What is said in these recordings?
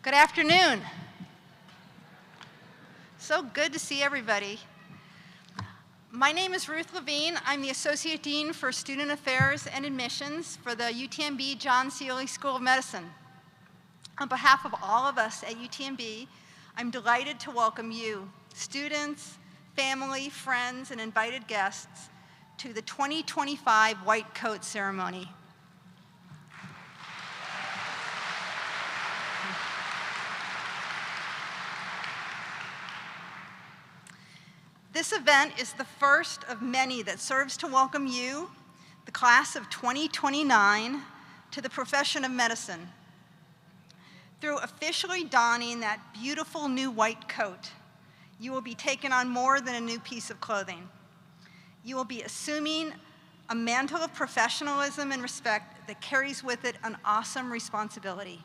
Good afternoon. So good to see everybody. My name is Ruth Levine. I'm the Associate Dean for Student Affairs and Admissions for the UTMB John Seeley School of Medicine. On behalf of all of us at UTMB, I'm delighted to welcome you, students, family, friends, and invited guests, to the 2025 White Coat Ceremony. This event is the first of many that serves to welcome you, the class of 2029, to the profession of medicine. Through officially donning that beautiful new white coat, you will be taking on more than a new piece of clothing. You will be assuming a mantle of professionalism and respect that carries with it an awesome responsibility.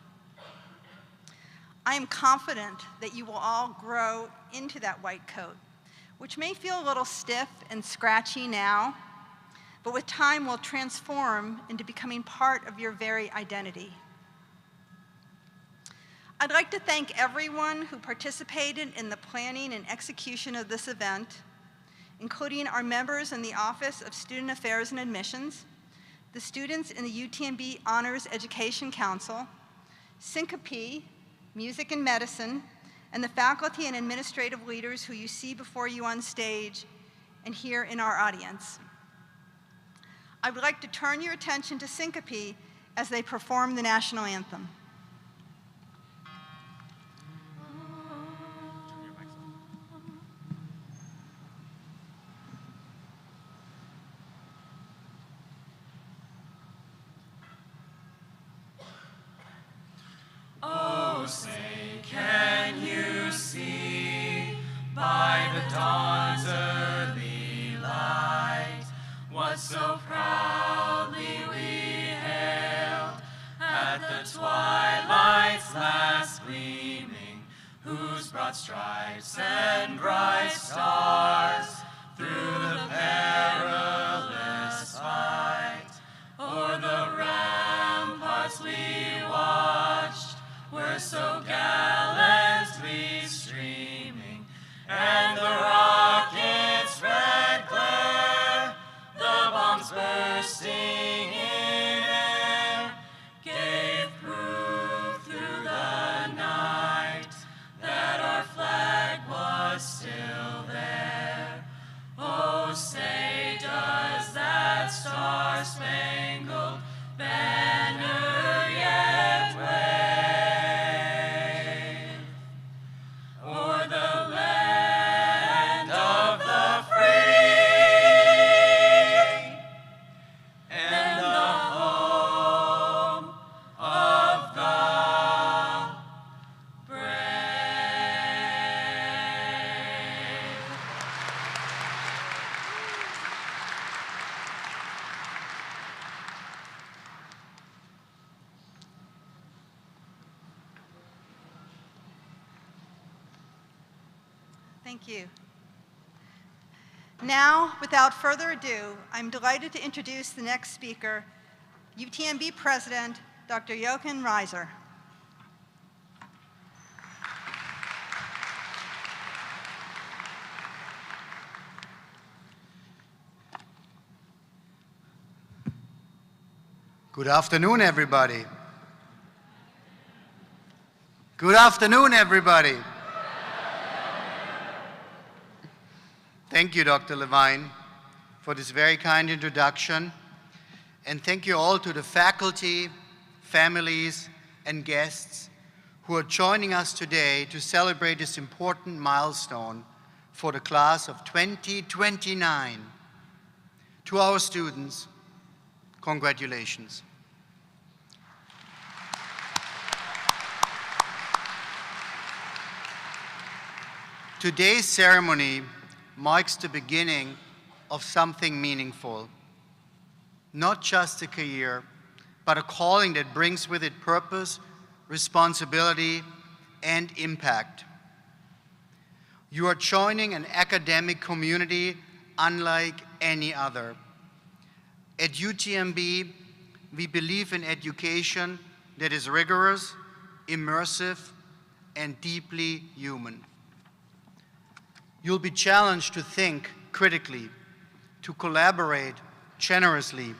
I am confident that you will all grow into that white coat, which may feel a little stiff and scratchy now, but with time will transform into becoming part of your very identity. I'd like to thank everyone who participated in the planning and execution of this event, including our members in the Office of Student Affairs and Admissions, the students in the UTMB Honors Education Council, Syncope, Music and Medicine, and the faculty and administrative leaders who you see before you on stage and here in our audience. I would like to turn your attention to Syncope as they perform the national anthem. Oh, say, can you see by the dawn's early light what so proudly we hailed at the twilight's last gleaming, whose broad stripes and bright stars through the perilous fight o'er the ramparts we watched were so gallantly streaming, and the rocket's red glare, the bombs bursting in air, gave proof through the night that our flag was still there. Oh, say, does that star-spangled banner yet wave o'er the land of the free and the home of the brave? Thank you. Now, without further ado, I'm delighted to introduce the next speaker, UTMB President, Dr. Jochen Reiser. Good afternoon, everybody. Good afternoon, everybody. Thank you, Dr. Levine, for this very kind introduction. And thank you all to the faculty, families, and guests who are joining us today to celebrate this important milestone for the class of 2029. To our students, congratulations. Today's ceremony marks the beginning of something meaningful. Not just a career, but a calling that brings with it purpose, responsibility, and impact. You are joining an academic community unlike any other. At UTMB, we believe in education that is rigorous, immersive, and deeply human. You'll be challenged to think critically, to collaborate generously,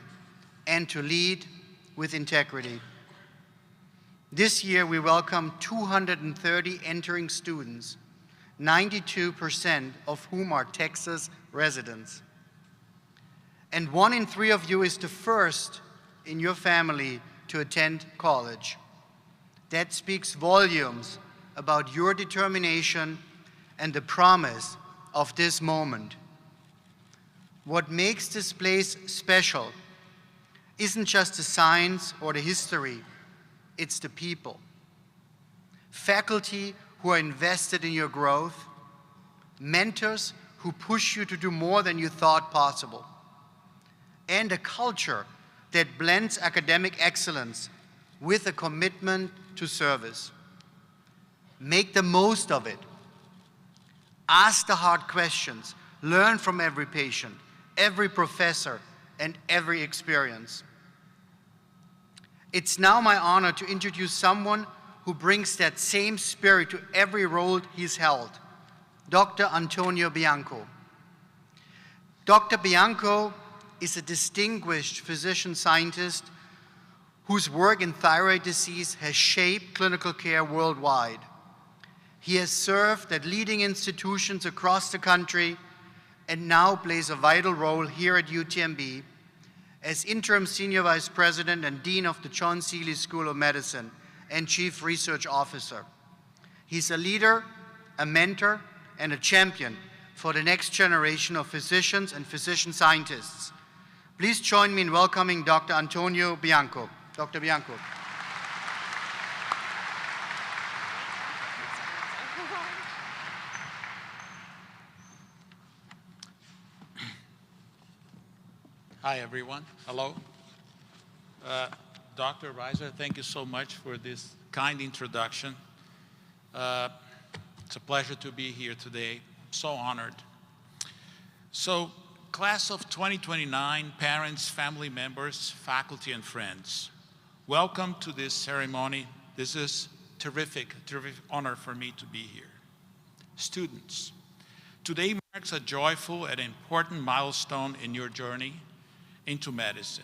and to lead with integrity. This year, we welcome 230 entering students, 92% of whom are Texas residents. And 1 in 3 of you is the first in your family to attend college. That speaks volumes about your determination and the promise of this moment. What makes this place special isn't just the science or the history, it's the people. Faculty who are invested in your growth, mentors who push you to do more than you thought possible, and a culture that blends academic excellence with a commitment to service. Make the most of it. Ask the hard questions. Learn from every patient, every professor, and every experience. It's now my honor to introduce someone who brings that same spirit to every role he's held, Dr. Antonio Bianco. Dr. Bianco is a distinguished physician-scientist whose work in thyroid disease has shaped clinical care worldwide. He has served at leading institutions across the country and now plays a vital role here at UTMB as Interim Senior Vice President and Dean of the John Seeley School of Medicine and Chief Research Officer. He's a leader, a mentor, and a champion for the next generation of physicians and physician scientists. Please join me in welcoming Dr. Antonio Bianco. Dr. Bianco. Hi, everyone. Hello. Dr. Reiser, thank you so much for this kind introduction. It's a pleasure to be here today. I'm so honored. So, class of 2029, parents, family members, faculty, and friends, welcome to this ceremony. This is terrific honor for me to be here. Students, today marks a joyful and important milestone in your journey into medicine.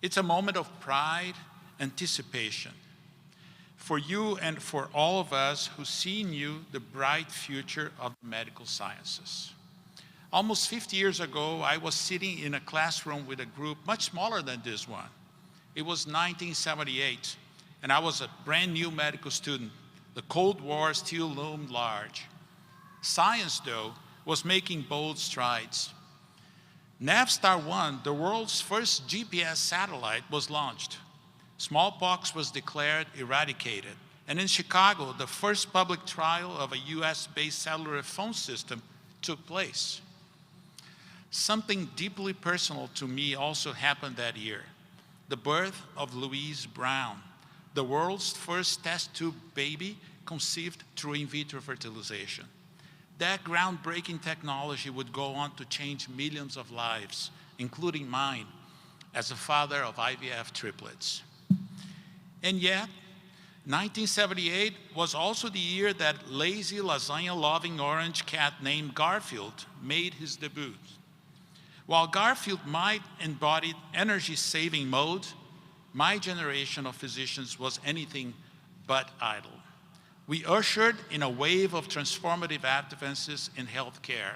It's a moment of pride, anticipation, for you and for all of us who see in you the bright future of the medical sciences. Almost 50 years ago, I was sitting in a classroom with a group much smaller than this one. It was 1978, and I was a brand new medical student. The Cold War still loomed large. Science, though, was making bold strides. Navstar-1, the world's first GPS satellite, was launched. Smallpox was declared eradicated. And in Chicago, the first public trial of a US-based cellular phone system took place. Something deeply personal to me also happened that year. The birth of Louise Brown, the world's first test tube baby conceived through in vitro fertilization. That groundbreaking technology would go on to change millions of lives, including mine, as a father of IVF triplets. And yet, 1978 was also the year that lazy, lasagna-loving orange cat named Garfield made his debut. While Garfield might embody energy-saving mode, my generation of physicians was anything but idle. We ushered in a wave of transformative advances in healthcare.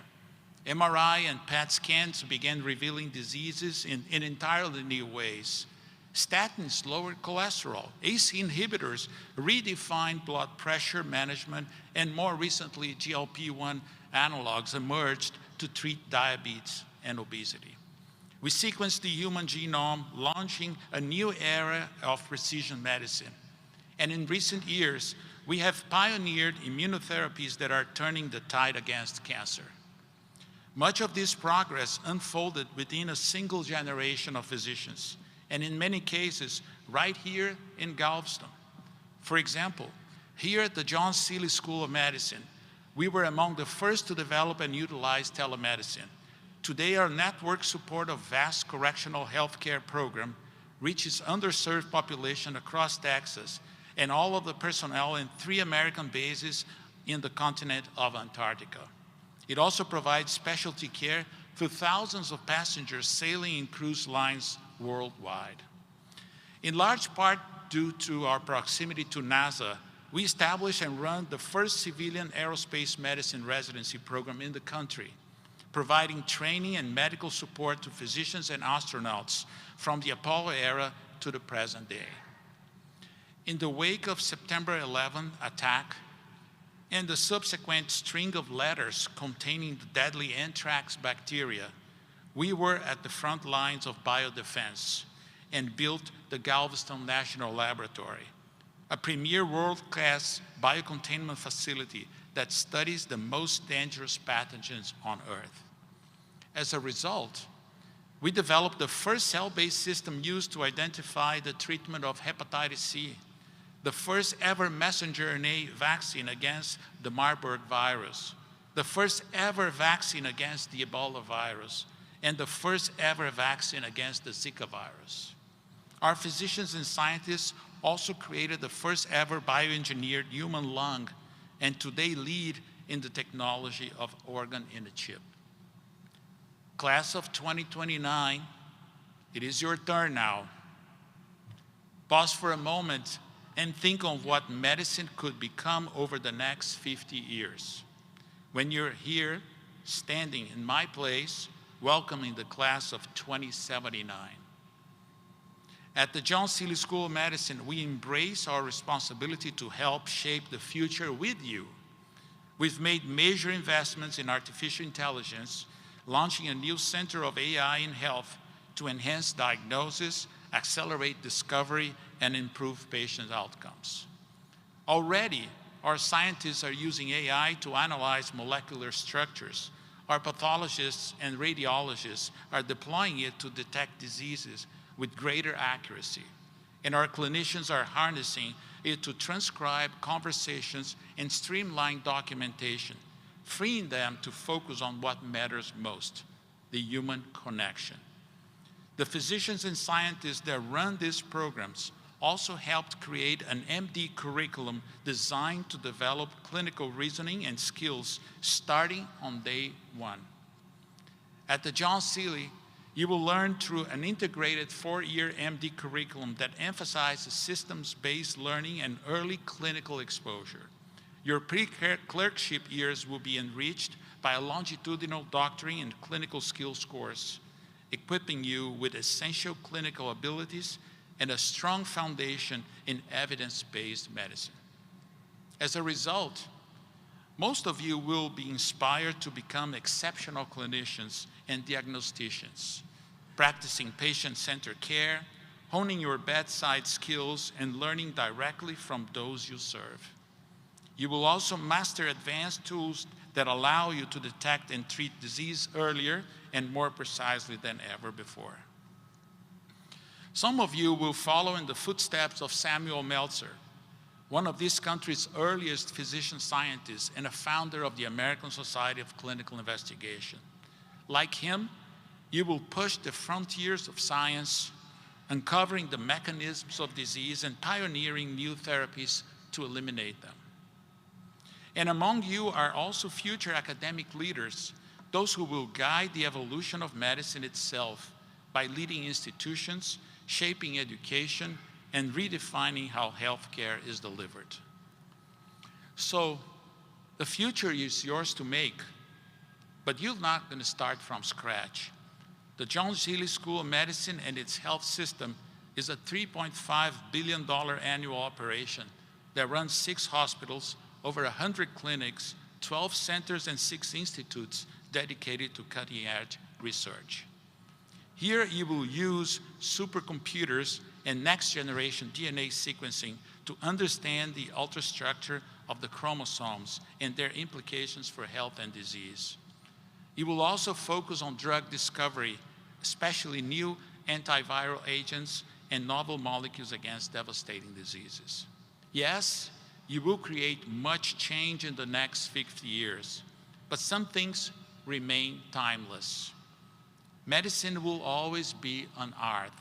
MRI and PET scans began revealing diseases in entirely new ways. Statins lowered cholesterol. ACE inhibitors redefined blood pressure management, and more recently, GLP-1 analogs emerged to treat diabetes and obesity. We sequenced the human genome, launching a new era of precision medicine. And in recent years, we have pioneered immunotherapies that are turning the tide against cancer. Much of this progress unfolded within a single generation of physicians, and in many cases, right here in Galveston. For example, here at the John Seeley School of Medicine, we were among the first to develop and utilize telemedicine. Today, our network support of vast correctional healthcare program reaches underserved population across Texas and all of the personnel in 3 American bases in the continent of Antarctica. It also provides specialty care to thousands of passengers sailing in cruise lines worldwide. In large part due to our proximity to NASA, we established and run the first civilian aerospace medicine residency program in the country, providing training and medical support to physicians and astronauts from the Apollo era to the present day. In the wake of September 11 attack and the subsequent string of letters containing the deadly anthrax bacteria, we were at the front lines of biodefense and built the Galveston National Laboratory, a premier world-class biocontainment facility that studies the most dangerous pathogens on Earth. As a result, we developed the first cell-based system used to identify the treatment of hepatitis C, the first ever messenger RNA vaccine against the Marburg virus, the first ever vaccine against the Ebola virus, and the first ever vaccine against the Zika virus. Our physicians and scientists also created the first ever bioengineered human lung, and today lead in the technology of organ in a chip. Class of 2029, it is your turn now. Pause for a moment and think on what medicine could become over the next 50 years. When you're here, standing in my place, welcoming the class of 2079. At the John Seeley School of Medicine, we embrace our responsibility to help shape the future with you. We've made major investments in artificial intelligence, launching a new center of AI in health to enhance diagnosis, accelerate discovery, and improve patient outcomes. Already, our scientists are using AI to analyze molecular structures. Our pathologists and radiologists are deploying it to detect diseases with greater accuracy. And our clinicians are harnessing it to transcribe conversations and streamline documentation, freeing them to focus on what matters most, the human connection. The physicians and scientists that run these programs also helped create an MD curriculum designed to develop clinical reasoning and skills starting on day one. At the John Seeley, you will learn through an integrated 4-year MD curriculum that emphasizes systems-based learning and early clinical exposure. Your pre-clerkship years will be enriched by a longitudinal doctoring and clinical skills course, equipping you with essential clinical abilities and a strong foundation in evidence-based medicine. As a result, most of you will be inspired to become exceptional clinicians and diagnosticians, practicing patient-centered care, honing your bedside skills, and learning directly from those you serve. You will also master advanced tools that allow you to detect and treat disease earlier and more precisely than ever before. Some of you will follow in the footsteps of Samuel Meltzer, one of this country's earliest physician scientists and a founder of the American Society of Clinical Investigation. Like him, you will push the frontiers of science, uncovering the mechanisms of disease and pioneering new therapies to eliminate them. And among you are also future academic leaders, those who will guide the evolution of medicine itself by leading institutions, shaping education, and redefining how healthcare is delivered. So, the future is yours to make, but you're not going to start from scratch. The John Seeley School of Medicine and its health system is a $3.5 billion annual operation that runs 6 hospitals, over 100 clinics, 12 centers, and 6 institutes dedicated to cutting-edge research. Here you will use supercomputers and next-generation DNA sequencing to understand the ultrastructure of the chromosomes and their implications for health and disease. You will also focus on drug discovery, especially new antiviral agents and novel molecules against devastating diseases. Yes, you will create much change in the next 50 years, but some things remain timeless. Medicine will always be an art,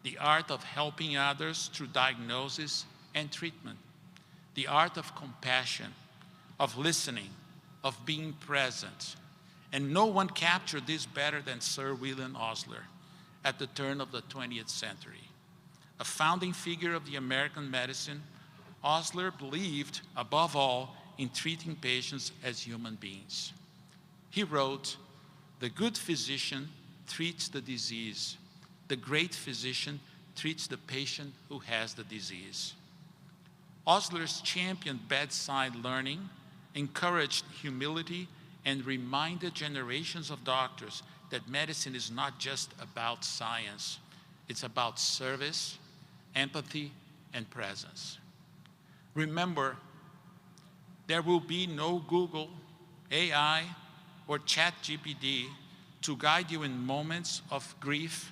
the art of helping others through diagnosis and treatment, the art of compassion, of listening, of being present. And no one captured this better than Sir William Osler at the turn of the 20th century. A founding figure of the American medicine, Osler believed, above all, in treating patients as human beings. He wrote, "The good physician treats the disease. The great physician treats the patient who has the disease." Osler's championed bedside learning, encouraged humility, and reminded generations of doctors that medicine is not just about science. It's about service, empathy, and presence. Remember, there will be no Google, AI, or ChatGPT to guide you in moments of grief,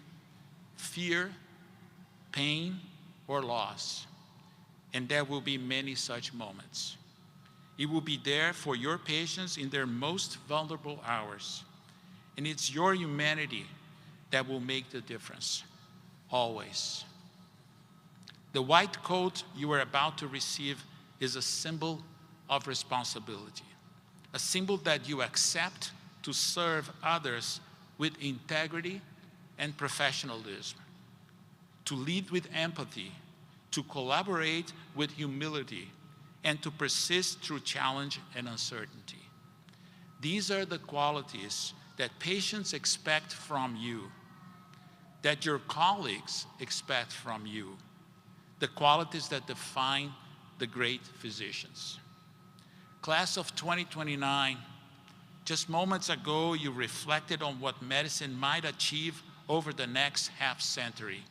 fear, pain, or loss. And there will be many such moments. It will be there for your patients in their most vulnerable hours. And it's your humanity that will make the difference, always. The white coat you are about to receive is a symbol of responsibility, a symbol that you accept to serve others with integrity and professionalism, to lead with empathy, to collaborate with humility, and to persist through challenge and uncertainty. These are the qualities that patients expect from you, that your colleagues expect from you, the qualities that define the great physicians. Class of 2029, just moments ago, you reflected on what medicine might achieve over the next half-century.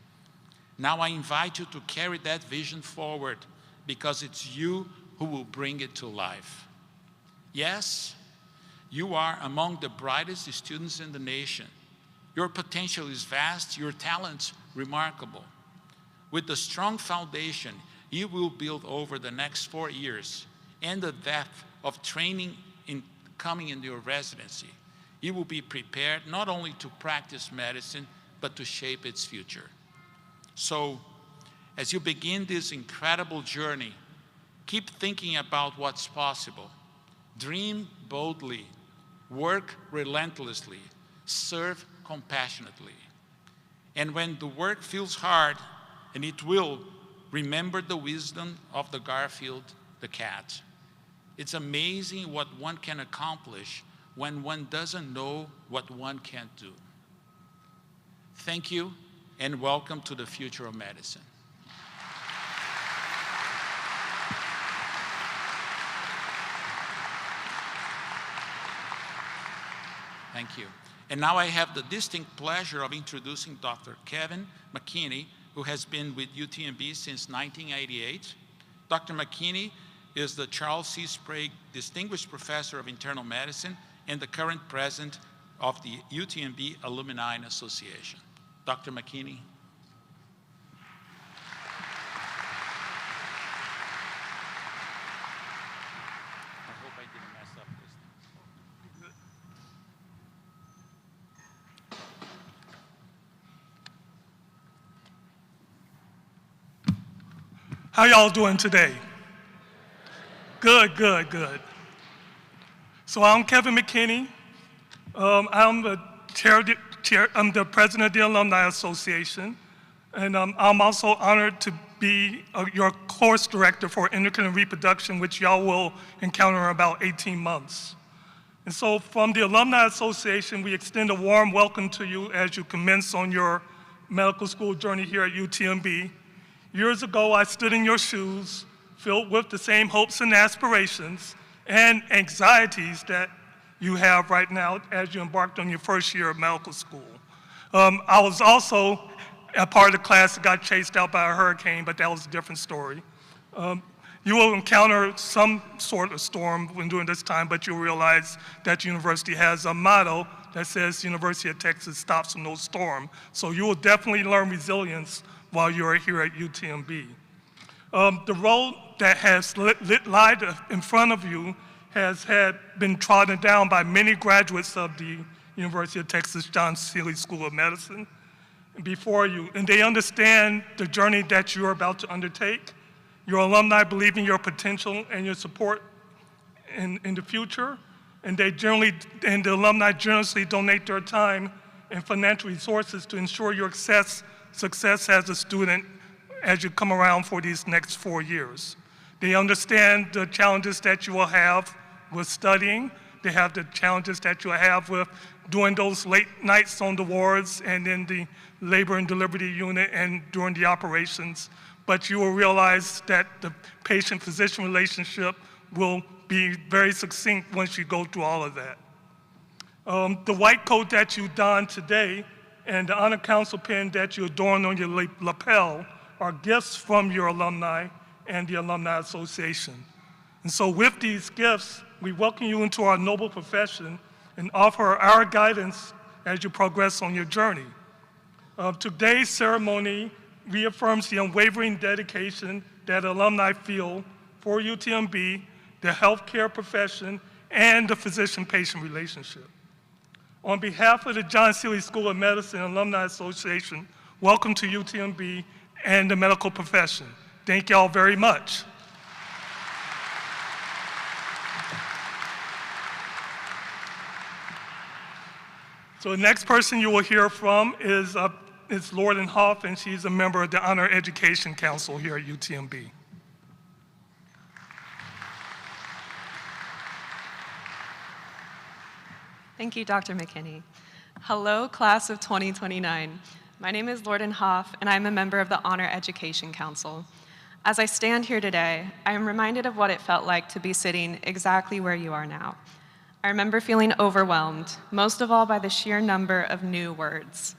Now I invite you to carry that vision forward, because it's you who will bring it to life. Yes, you are among the brightest students in the nation. Your potential is vast, your talents remarkable. With the strong foundation you will build over the next 4 years and the depth of training coming in your residency, you will be prepared not only to practice medicine, but to shape its future. So, as you begin this incredible journey, keep thinking about what's possible. Dream boldly, work relentlessly, serve compassionately. And when the work feels hard, and it will, remember the wisdom of the Garfield the cat. It's amazing what one can accomplish when one doesn't know what one can't do. Thank you, and welcome to the future of medicine. Thank you. And now I have the distinct pleasure of introducing Dr. Kevin McKinney, who has been with UTMB since 1988. Dr. McKinney is the Charles C. Sprague Distinguished Professor of Internal Medicine and the current president of the UTMB Alumni Association. Dr. McKinney. I hope I didn't mess up this. How y'all doing today? Good, good, good. So I'm Kevin McKinney. I'm the president of the Alumni Association, and I'm also honored to be your course director for endocrine and reproduction, which y'all will encounter in about 18 months. And so from the Alumni Association, we extend a warm welcome to you as you commence on your medical school journey here at UTMB. Years ago, I stood in your shoes, filled with the same hopes and aspirations and anxieties that you have right now as you embarked on your first year of medical school. I was also a part of the class that got chased out by a hurricane, but that was a different story. You will encounter some sort of storm when during this time, but you'll realize that the university has a motto that says University of Texas stops from no storm. So you will definitely learn resilience while you're here at UTMB. The road that has lied in front of you has been trodden down by many graduates of the University of Texas John Seeley School of Medicine before you, and they understand the journey that you're about to undertake. Your alumni believe in your potential and your support in the future, and the alumni generously donate their time and financial resources to ensure your success as a student as you come around for these next 4 years. They understand the challenges that you will have with studying. They have the challenges that you will have with doing those late nights on the wards and in the labor and delivery unit and during the operations. But you will realize that the patient-physician relationship will be very succinct once you go through all of that. The white coat that you don today and the honor council pin that you adorn on your lapel are gifts from your alumni and the Alumni Association. And so with these gifts, we welcome you into our noble profession and offer our guidance as you progress on your journey. Today's ceremony reaffirms the unwavering dedication that alumni feel for UTMB, the healthcare profession, and the physician-patient relationship. On behalf of the John Seeley School of Medicine Alumni Association, welcome to UTMB and the medical profession. Thank y'all very much. So the next person you will hear from is is Lorden Hoff, and she's a member of the Honor Education Council here at UTMB. Thank you, Dr. McKinney. Hello, class of 2029. My name is Lorden Hoff, and I'm a member of the Honor Education Council. As I stand here today, I am reminded of what it felt like to be sitting exactly where you are now. I remember feeling overwhelmed, most of all by the sheer number of new words.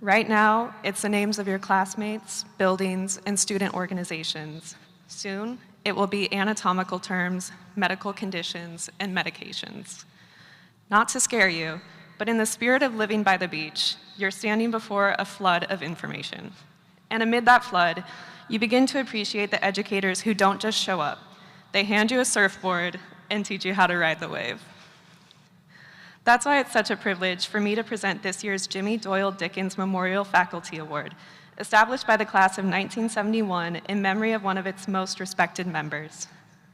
Right now, it's the names of your classmates, buildings, and student organizations. Soon, it will be anatomical terms, medical conditions, and medications. Not to scare you, but in the spirit of living by the beach, you're standing before a flood of information. And amid that flood, you begin to appreciate the educators who don't just show up. They hand you a surfboard and teach you how to ride the wave. That's why it's such a privilege for me to present this year's Jimmy Doyle Dickens Memorial Faculty Award, established by the class of 1971 in memory of one of its most respected members.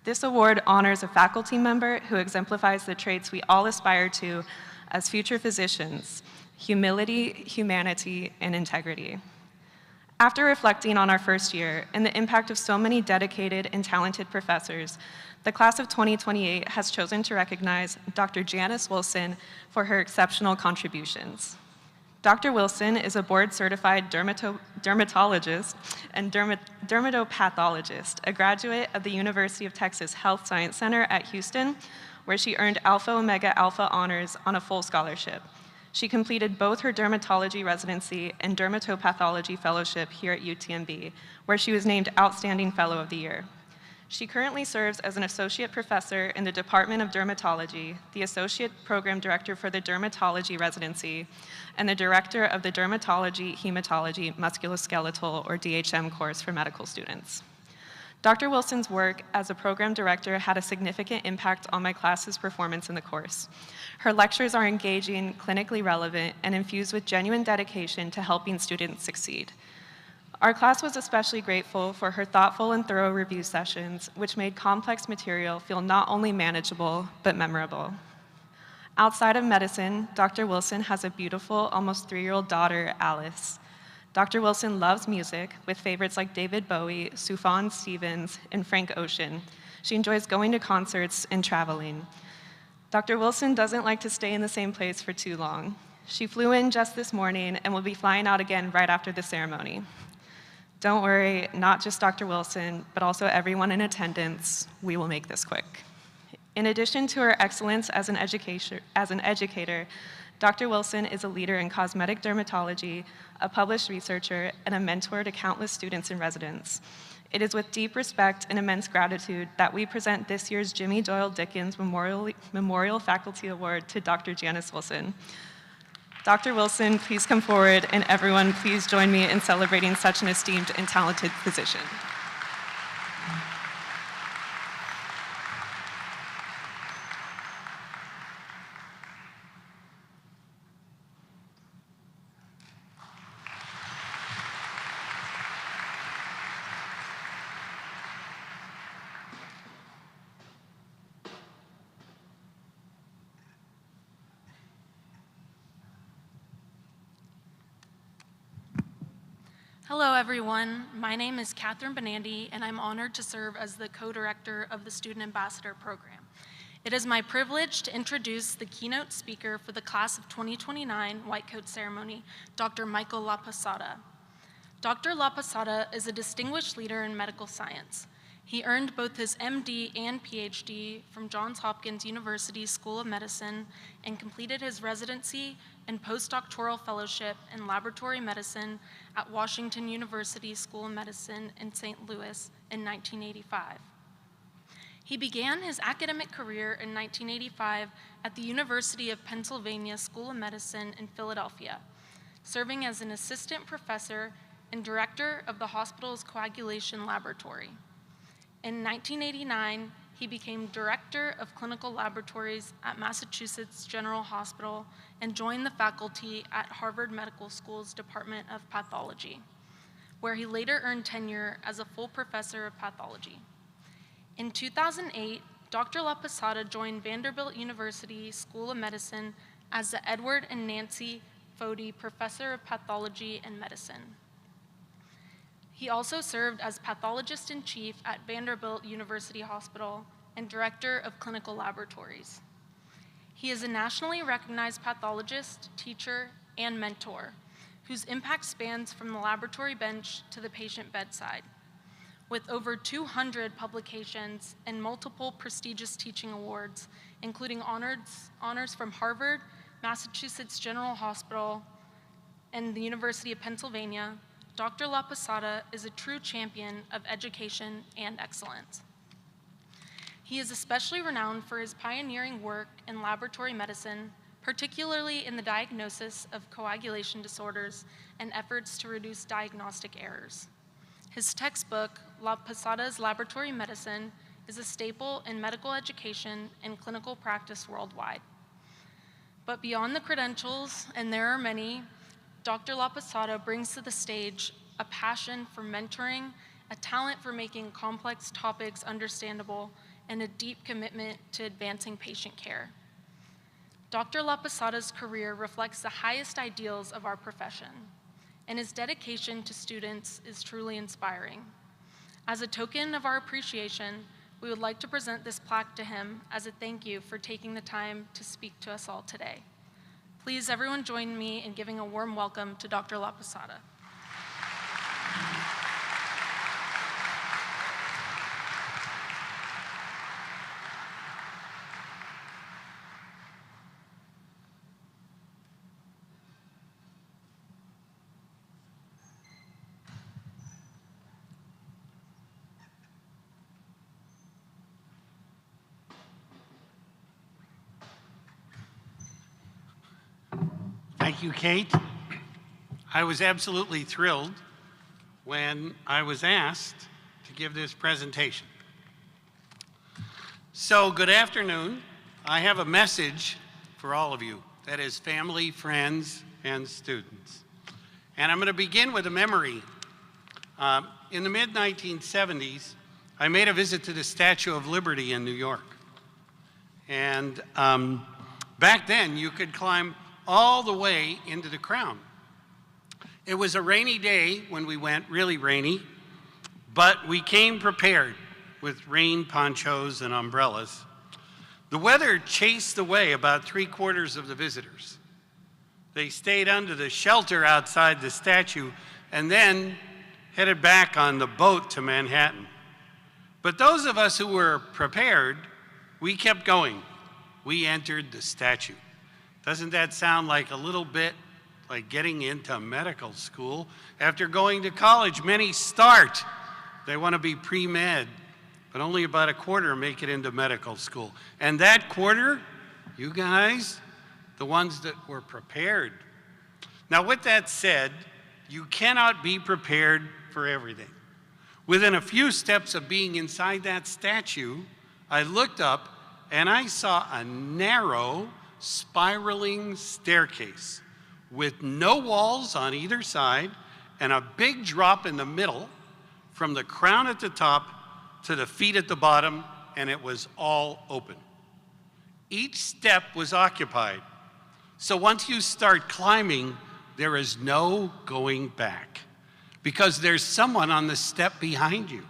This award honors a faculty member who exemplifies the traits we all aspire to as future physicians: humility, humanity, and integrity. After reflecting on our first year and the impact of so many dedicated and talented professors, the class of 2028 has chosen to recognize Dr. Janice Wilson for her exceptional contributions. Dr. Wilson is a board-certified dermatologist and dermatopathologist, a graduate of the University of Texas Health Science Center at Houston, where she earned Alpha Omega Alpha honors on a full scholarship. She completed both her dermatology residency and dermatopathology fellowship here at UTMB, where she was named Outstanding Fellow of the Year. She currently serves as an associate professor in the Department of Dermatology, the associate program director for the dermatology residency, and the director of the Dermatology, Hematology, Musculoskeletal, or DHM course for medical students. Dr. Wilson's work as a program director had a significant impact on my class's performance in the course. Her lectures are engaging, clinically relevant, and infused with genuine dedication to helping students succeed. Our class was especially grateful for her thoughtful and thorough review sessions, which made complex material feel not only manageable, but memorable. Outside of medicine, Dr. Wilson has a beautiful, almost 3-year-old daughter, Alice. Dr. Wilson loves music, with favorites like David Bowie, Sufjan Stevens, and Frank Ocean. She enjoys going to concerts and traveling. Dr. Wilson doesn't like to stay in the same place for too long. She flew in just this morning and will be flying out again right after the ceremony. Don't worry, not just Dr. Wilson, but also everyone in attendance. We will make this quick. In addition to her excellence as an educator, Dr. Wilson is a leader in cosmetic dermatology, a published researcher, and a mentor to countless students and residents. It is with deep respect and immense gratitude that we present this year's Jimmy Doyle Dickens Memorial Faculty Award to Dr. Janice Wilson. Dr. Wilson, please come forward, and everyone, please join me in celebrating such an esteemed and talented physician. Hello, everyone. My name is Catherine Benandy, and I'm honored to serve as the co-director of the Student Ambassador Program. It is my privilege to introduce the keynote speaker for the class of 2029 White Coat Ceremony, Dr. Michael La Posada. Dr. La Posada is a distinguished leader in medical science. He earned both his MD and PhD from Johns Hopkins University School of Medicine and completed his residency and postdoctoral fellowship in laboratory medicine at Washington University School of Medicine in St. Louis in 1985. He began his academic career in 1985 at the University of Pennsylvania School of Medicine in Philadelphia, serving as an assistant professor and director of the hospital's coagulation laboratory. In 1989, he became director of clinical laboratories at Massachusetts General Hospital and joined the faculty at Harvard Medical School's Department of Pathology, where he later earned tenure as a full professor of pathology. In 2008, Dr. La Posada joined Vanderbilt University School of Medicine as the Edward and Nancy Foti Professor of Pathology and Medicine. He also served as pathologist-in-chief at Vanderbilt University Hospital and director of clinical laboratories. He is a nationally recognized pathologist, teacher, and mentor, whose impact spans from the laboratory bench to the patient bedside. With over 200 publications and multiple prestigious teaching awards, including honors from Harvard, Massachusetts General Hospital, and the University of Pennsylvania, Dr. La Posada is a true champion of education and excellence. He is especially renowned for his pioneering work in laboratory medicine, particularly in the diagnosis of coagulation disorders and efforts to reduce diagnostic errors. His textbook, La Posada's Laboratory Medicine, is a staple in medical education and clinical practice worldwide. But beyond the credentials, and there are many, Dr. La Posada brings to the stage a passion for mentoring, a talent for making complex topics understandable, and a deep commitment to advancing patient care. Dr. La Posada's career reflects the highest ideals of our profession, and his dedication to students is truly inspiring. As a token of our appreciation, we would like to present this plaque to him as a thank you for taking the time to speak to us all today. Please, everyone join me in giving a warm welcome to Dr. La Posada. Thank you, Kate. I was absolutely thrilled when I was asked to give this presentation. So, good afternoon. I have a message for all of you, that is family, friends, and students. And I'm going to begin with a memory. In the mid-1970s, I made a visit to the Statue of Liberty in New York. And back then, you could climb all the way into the crown. It was a rainy day when we went, really rainy, but we came prepared with rain ponchos and umbrellas. The weather chased away about 3/4 of the visitors. They stayed under the shelter outside the statue and then headed back on the boat to Manhattan. But those of us who were prepared, we kept going. We entered the statue. Doesn't that sound like a little bit like getting into medical school? After going to college, many start. They want to be pre-med, but only about a quarter make it into medical school. And that quarter, you guys, the ones that were prepared. Now, with that said, you cannot be prepared for everything. Within a few steps of being inside that statue, I looked up and I saw a narrow, spiraling staircase with no walls on either side and a big drop in the middle from the crown at the top to the feet at the bottom, and it was all open. Each step was occupied. So once you start climbing, there is no going back because there's someone on the step behind you.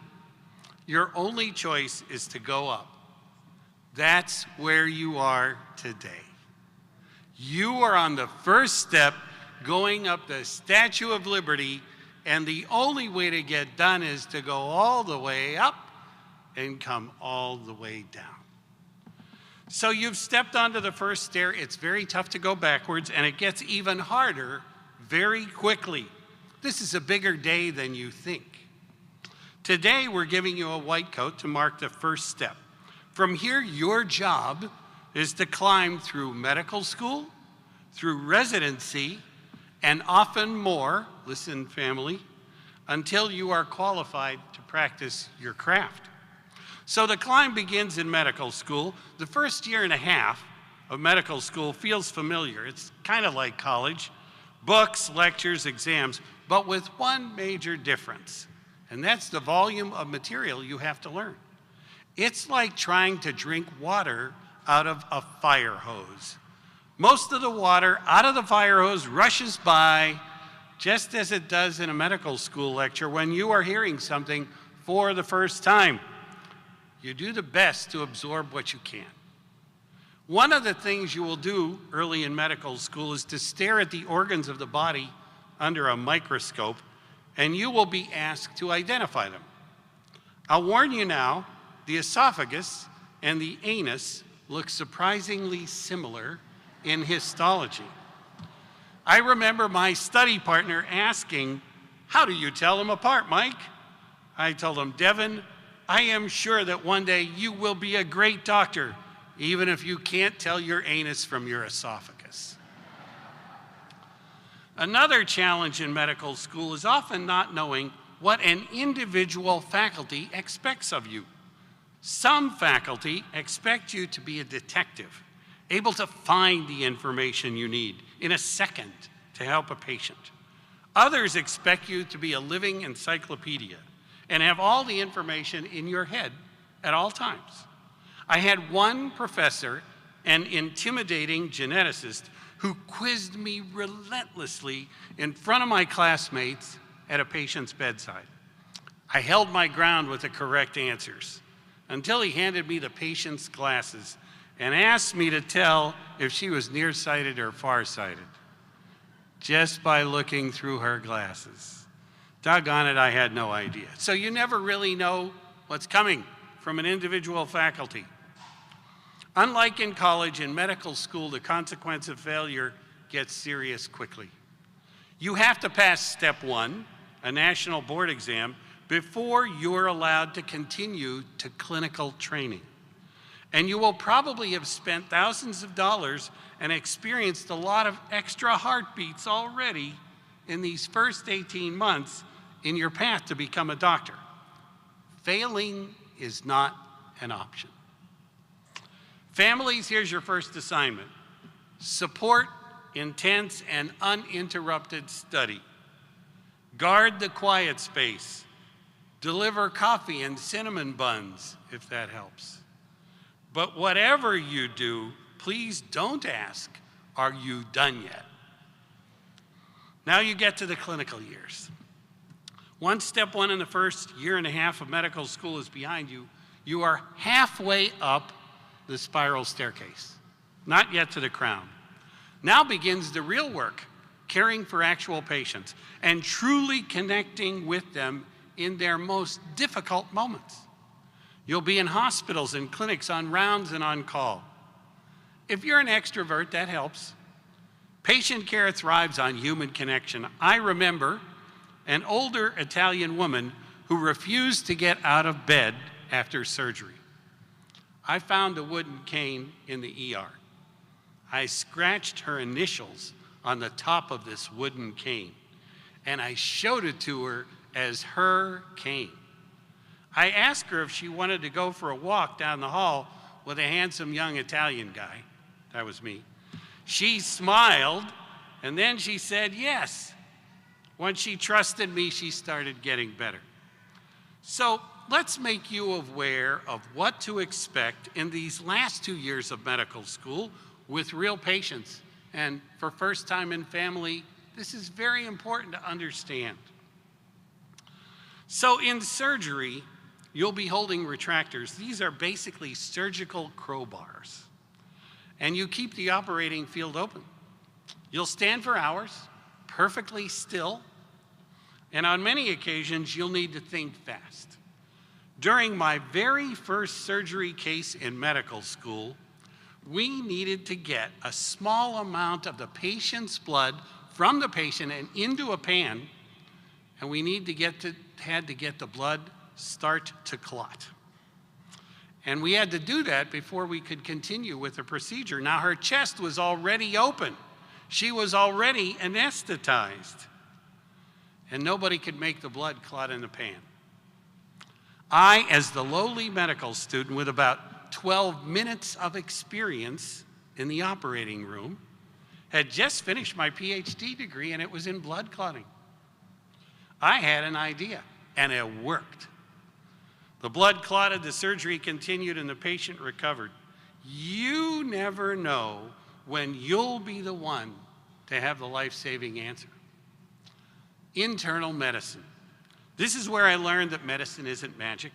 Your only choice is to go up. That's where you are today. You are on the first step going up the Statue of Liberty, and the only way to get done is to go all the way up and come all the way down. So you've stepped onto the first stair. It's very tough to go backwards, and it gets even harder very quickly. This is a bigger day than you think. Today, we're giving you a white coat to mark the first step. From here, your job is to climb through medical school, through residency, and often more, listen family, until you are qualified to practice your craft. So the climb begins in medical school. The first year and a half of medical school feels familiar. It's kind of like college, books, lectures, exams, but with one major difference, and that's the volume of material you have to learn. It's like trying to drink water out of a fire hose. Most of the water out of the fire hose rushes by, just as it does in a medical school lecture when you are hearing something for the first time. You do the best to absorb what you can. One of the things you will do early in medical school is to stare at the organs of the body under a microscope, and you will be asked to identify them. I'll warn you now, the esophagus and the anus look surprisingly similar in histology. I remember my study partner asking, "How do you tell them apart, Mike?" I told him, "Devin, I am sure that one day you will be a great doctor, even if you can't tell your anus from your esophagus." Another challenge in medical school is often not knowing what an individual faculty expects of you. Some faculty expect you to be a detective, able to find the information you need in a second to help a patient. Others expect you to be a living encyclopedia and have all the information in your head at all times. I had one professor, an intimidating geneticist, who quizzed me relentlessly in front of my classmates at a patient's bedside. I held my ground with the correct answers until he handed me the patient's glasses and asked me to tell if she was nearsighted or farsighted just by looking through her glasses. Doggone it, I had no idea. So you never really know what's coming from an individual faculty. Unlike in college, in medical school, the consequence of failure gets serious quickly. You have to pass step 1, a national board exam, before you're allowed to continue to clinical training. And you will probably have spent thousands of dollars and experienced a lot of extra heartbeats already in these first 18 months in your path to become a doctor. Failing is not an option. Families, here's your first assignment. Support intense and uninterrupted study. Guard the quiet space. Deliver coffee and cinnamon buns, if that helps. But whatever you do, please don't ask, "Are you done yet?" Now you get to the clinical years. Once step 1 in the first year and a half of medical school is behind you, you are halfway up the spiral staircase, not yet to the crown. Now begins the real work, caring for actual patients and truly connecting with them in their most difficult moments. You'll be in hospitals and clinics on rounds and on call. If you're an extrovert, that helps. Patient care thrives on human connection. I remember an older Italian woman who refused to get out of bed after surgery. I found a wooden cane in the ER. I scratched her initials on the top of this wooden cane, and I showed it to her as her cane. I asked her if she wanted to go for a walk down the hall with a handsome young Italian guy. That was me. She smiled, and then she said yes. Once she trusted me, she started getting better. So let's make you aware of what to expect in these last 2 years of medical school with real patients. And for first time in family, this is very important to understand. So in surgery, you'll be holding retractors. These are basically surgical crowbars. And you keep the operating field open. You'll stand for hours, perfectly still, and on many occasions, you'll need to think fast. During my very first surgery case in medical school, we needed to get a small amount of the patient's blood from the patient and into a pan, and we had to get the blood start to clot. And we had to do that before we could continue with the procedure. Now, her chest was already open. She was already anesthetized. And nobody could make the blood clot in the pan. I, as the lowly medical student with about 12 minutes of experience in the operating room, had just finished my PhD degree, and it was in blood clotting. I had an idea, and it worked. The blood clotted, the surgery continued, and the patient recovered. You never know when you'll be the one to have the life-saving answer. Internal medicine. This is where I learned that medicine isn't magic.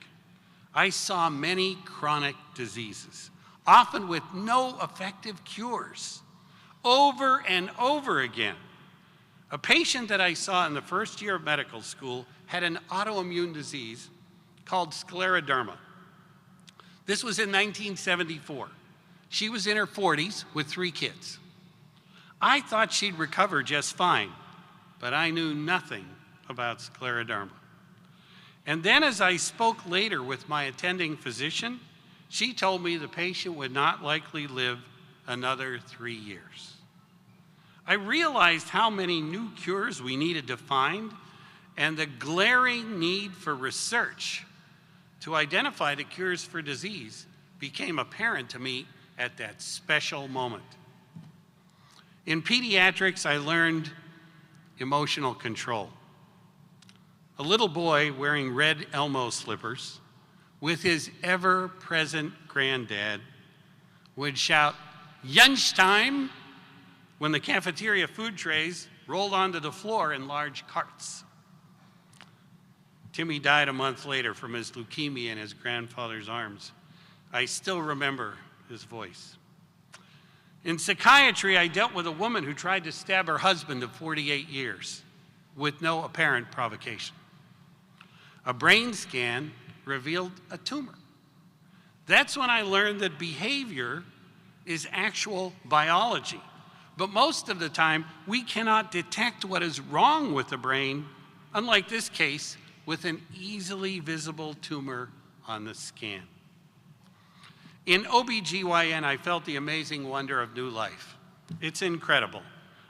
I saw many chronic diseases, often with no effective cures, over and over again. A patient that I saw in the first year of medical school had an autoimmune disease called scleroderma. This was in 1974. She was in her 40s with 3 kids. I thought she'd recover just fine, but I knew nothing about scleroderma. And then as I spoke later with my attending physician, she told me the patient would not likely live another 3 years. I realized how many new cures we needed to find and the glaring need for research to identify the cures for disease became apparent to me at that special moment. In pediatrics, I learned emotional control. A little boy wearing red Elmo slippers with his ever-present granddad would shout, "Lunchtime," when the cafeteria food trays rolled onto the floor in large carts. Timmy died a month later from his leukemia in his grandfather's arms. I still remember his voice. In psychiatry, I dealt with a woman who tried to stab her husband of 48 years with no apparent provocation. A brain scan revealed a tumor. That's when I learned that behavior is actual biology. But most of the time, we cannot detect what is wrong with the brain, unlike this case, with an easily visible tumor on the scan. In OBGYN, I felt the amazing wonder of new life. It's incredible.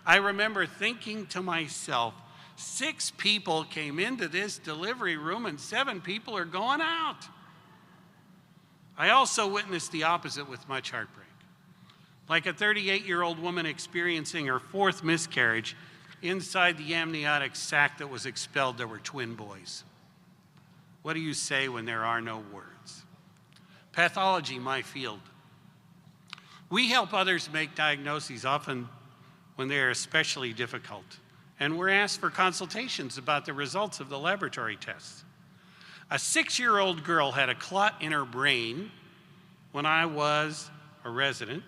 I remember thinking to myself, 6 people came into this delivery room and 7 people are going out. I also witnessed the opposite with much heartbreak. Like a 38-year-old woman experiencing her 4th miscarriage, inside the amniotic sac that was expelled, there were twin boys. What do you say when there are no words? Pathology, my field. We help others make diagnoses, often when they are especially difficult, and we're asked for consultations about the results of the laboratory tests. A 6-year-old girl had a clot in her brain when I was a resident,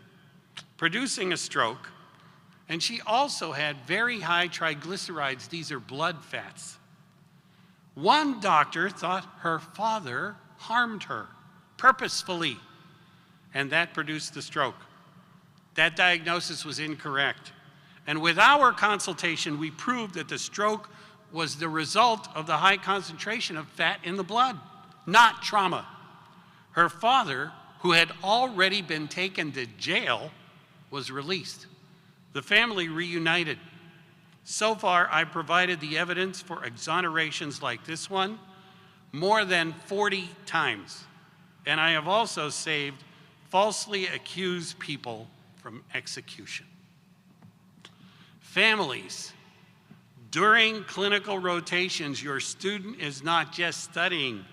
producing a stroke, and she also had very high triglycerides. These are blood fats. One doctor thought her father harmed her purposefully, and that produced the stroke. That diagnosis was incorrect. And with our consultation, we proved that the stroke was the result of the high concentration of fat in the blood, not trauma. Her father, who had already been taken to jail, was released. The family reunited. So far, I've provided the evidence for exonerations like this one more than 40 times. And I have also saved falsely accused people from execution. Families, during clinical rotations, your student is not just studying,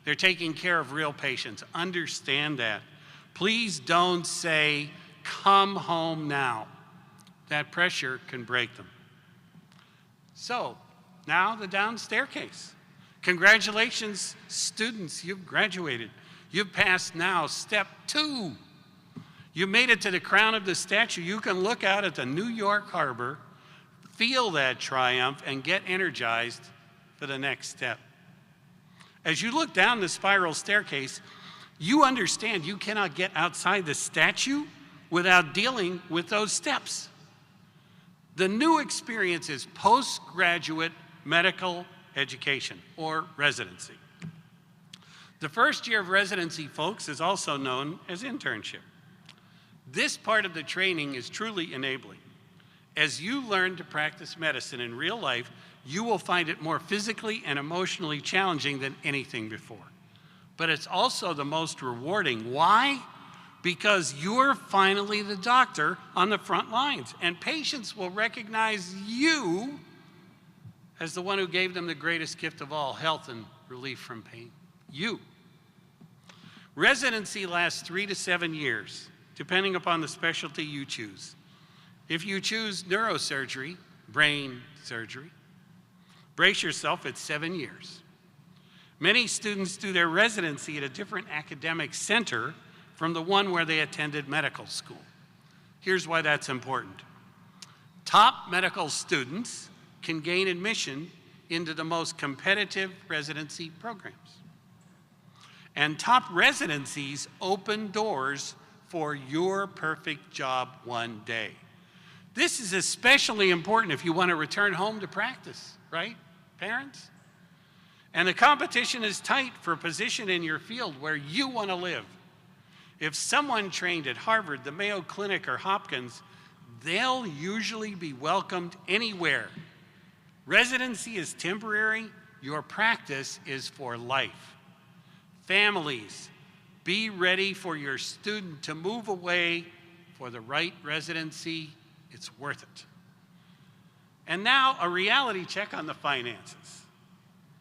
they're taking care of real patients. Understand that. Please don't say, "Come home now." That pressure can break them. So, now the down staircase. Congratulations, students, you've graduated. You've passed now step 2. You made it to the crown of the statue. You can look out at the New York harbor, feel that triumph, and get energized for the next step. As you look down the spiral staircase, you understand you cannot get outside the statue without dealing with those steps. The new experience is postgraduate medical education, or residency. The first year of residency, folks, is also known as internship. This part of the training is truly enabling. As you learn to practice medicine in real life, you will find it more physically and emotionally challenging than anything before. But it's also the most rewarding. Why? Because you're finally the doctor on the front lines, and patients will recognize you as the one who gave them the greatest gift of all, health and relief from pain. You. Residency lasts 3 to 7 years, depending upon the specialty you choose. If you choose neurosurgery, brain surgery, brace yourself, it's 7 years. Many students do their residency at a different academic center from the one where they attended medical school. Here's why that's important. Top medical students can gain admission into the most competitive residency programs. And top residencies open doors for your perfect job one day. This is especially important if you want to return home to practice, right, parents? And the competition is tight for a position in your field where you want to live. If someone trained at Harvard, the Mayo Clinic, or Hopkins, they'll usually be welcomed anywhere. Residency is temporary, your practice is for life. Families, be ready for your student to move away for the right residency. It's worth it. And now a reality check on the finances.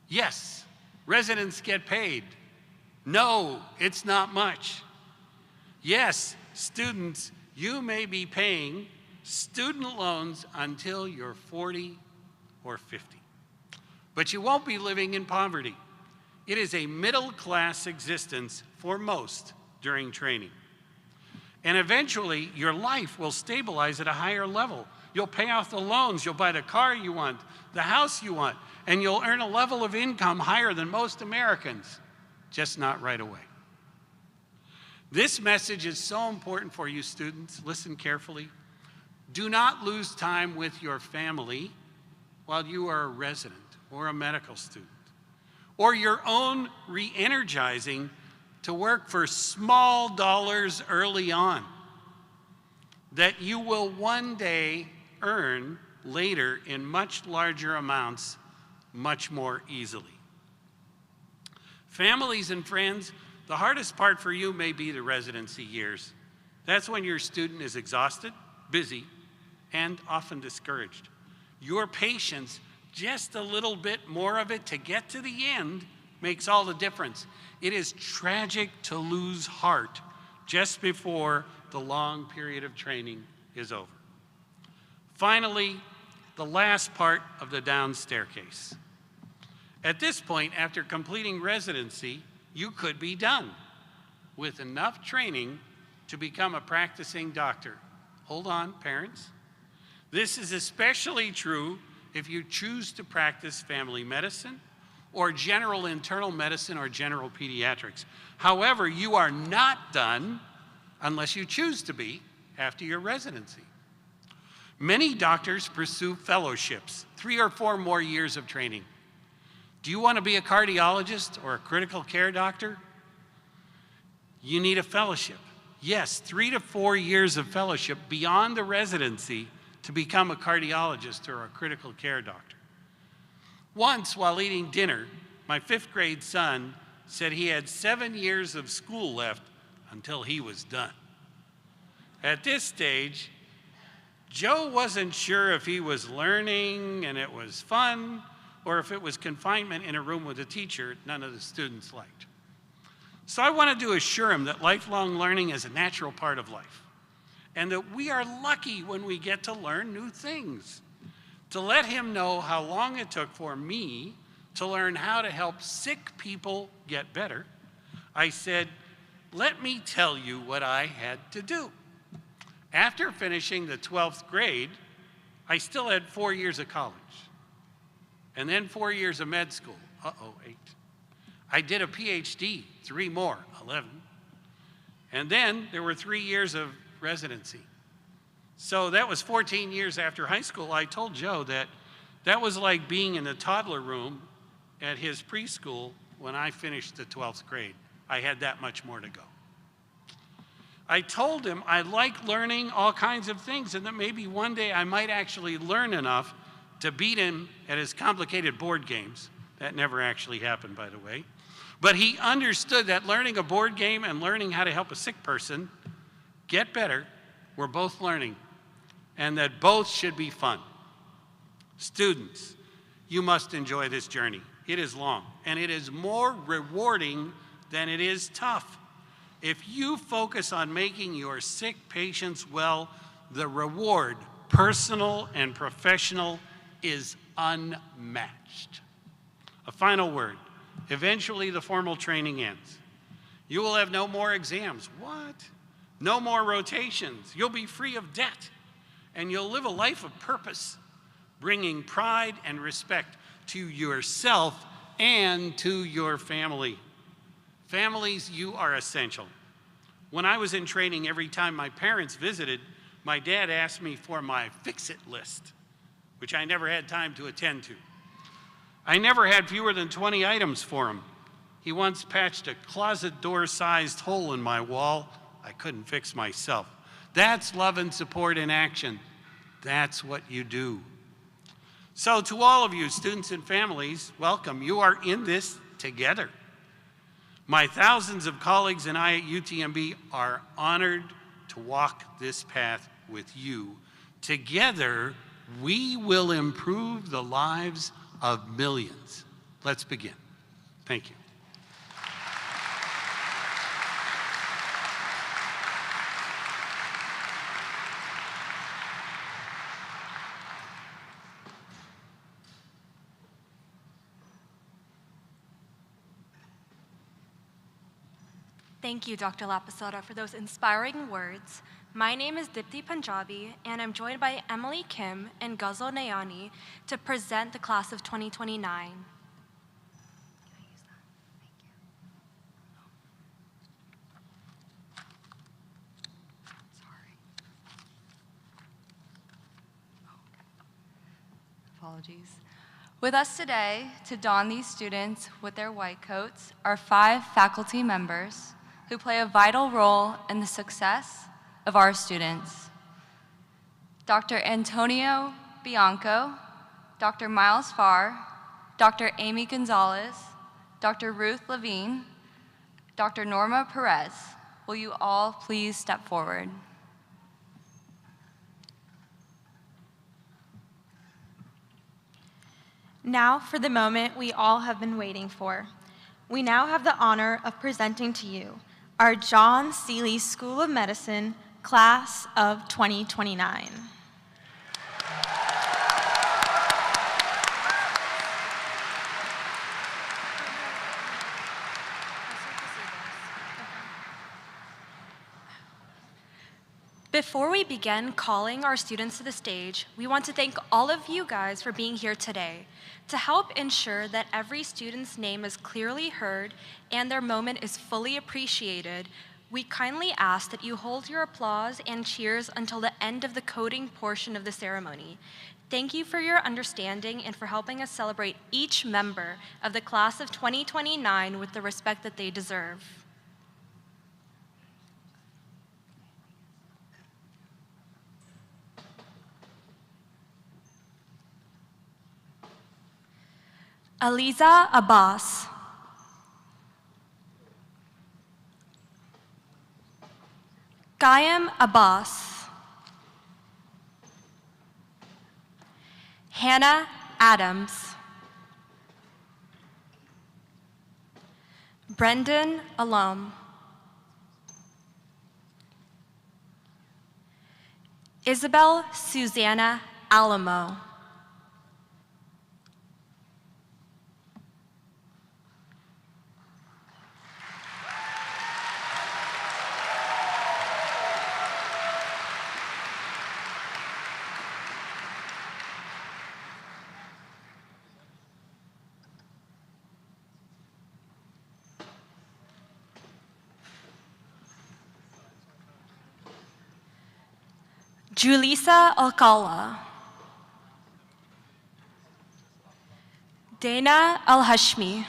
Yes, residents get paid. No, it's not much. Yes, students, you may be paying student loans until you're 40 or 50. But you won't be living in poverty. It is a middle-class existence for most during training. And eventually, your life will stabilize at a higher level. You'll pay off the loans, you'll buy the car you want, the house you want, and you'll earn a level of income higher than most Americans, just not right away. This message is so important for you students. Listen carefully. Do not lose time with your family while you are a resident or a medical student, or your own re-energizing to work for small dollars early on that you will one day earn later in much larger amounts much more easily. Families and friends, the hardest part for you may be the residency years. That's when your student is exhausted, busy, and often discouraged. Your patience, just a little bit more of it to get to the end, makes all the difference. It is tragic to lose heart just before the long period of training is over. Finally, the last part of the down staircase. At this point, after completing residency, you could be done with enough training to become a practicing doctor. Hold on, parents. This is especially true if you choose to practice family medicine or general internal medicine or general pediatrics. However, you are not done unless you choose to be after your residency. Many doctors pursue fellowships, 3 or 4 more years of training. Do you want to be a cardiologist or a critical care doctor? You need a fellowship. Yes, 3 to 4 years of fellowship beyond the residency to become a cardiologist or a critical care doctor. Once, while eating dinner, my 5th grade son said he had 7 years of school left until he was done. At this stage, Joe wasn't sure if he was learning and it was fun, or if it was confinement in a room with a teacher none of the students liked. So I wanted to assure him that lifelong learning is a natural part of life, and that we are lucky when we get to learn new things. To let him know how long it took for me to learn how to help sick people get better, I said, let me tell you what I had to do. After finishing the 12th grade, I still had 4 years of college, and then 4 years of med school, 8. I did a PhD, 3 more, 11. And then there were 3 years of residency. So that was 14 years after high school. I told Joe that that was like being in the toddler room at his preschool when I finished the 12th grade. I had that much more to go. I told him I like learning all kinds of things and that maybe one day I might actually learn enough to beat him at his complicated board games. That never actually happened, by the way. But he understood that learning a board game and learning how to help a sick person get better were both learning, and that both should be fun. Students, you must enjoy this journey. It is long, and it is more rewarding than it is tough. If you focus on making your sick patients well, the reward personal and professional, is unmatched. A final word. Eventually, the formal training ends. You will have no more exams. What? No more rotations. You'll be free of debt, and you'll live a life of purpose, bringing pride and respect to yourself and to your family. Families, you are essential. When I was in training, every time my parents visited, my dad asked me for my fix-it list, which I never had time to attend to. I never had fewer than 20 items for him. He once patched a closet door-sized hole in my wall I couldn't fix myself. That's love and support in action. That's what you do. So to all of you, students and families, welcome. You are in this together. My thousands of colleagues and I at UTMB are honored to walk this path with you. Together, we will improve the lives of millions. Let's begin. Thank you. Thank you, Dr. Lapisota, for those inspiring words. My name is Dipti Punjabi, and I'm joined by Emily Kim and Ghazal Nayani to present the class of 2029. Apologies. With us today to don these students with their white coats are 5 faculty members who play a vital role in the success of our students. Dr. Antonio Bianco, Dr. Miles Farr, Dr. Amy Gonzalez, Dr. Ruth Levine, Dr. Norma Perez. Will you all please step forward? Now for the moment we all have been waiting for. We now have the honor of presenting to you our John Seeley School of Medicine Class of 2029. Before we begin calling our students to the stage, we want to thank all of you guys for being here today. To help ensure that every student's name is clearly heard and their moment is fully appreciated, we kindly ask that you hold your applause and cheers until the end of the coding portion of the ceremony. Thank you for your understanding and for helping us celebrate each member of the class of 2029 with the respect that they deserve. Aliza Abbas. Qayyam Abbas. Hannah Adams. Brendan Alum. Isabel Susanna Alamo. Julissa Alcala. Dana Al-Hashmi.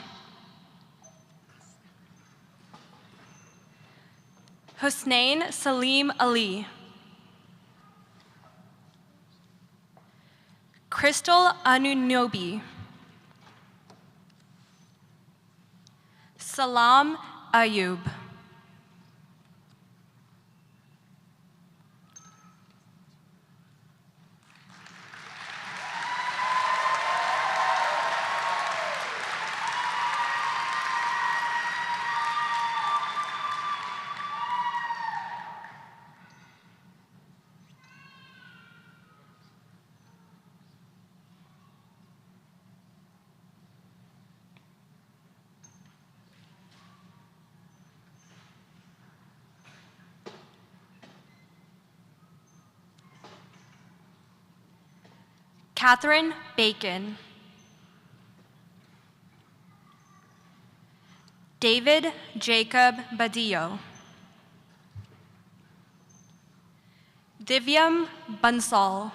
Husnain Salim Ali. Crystal Anunobi. Salam Ayub. Catherine Bacon. David Jacob Badillo. Divyam Bansal.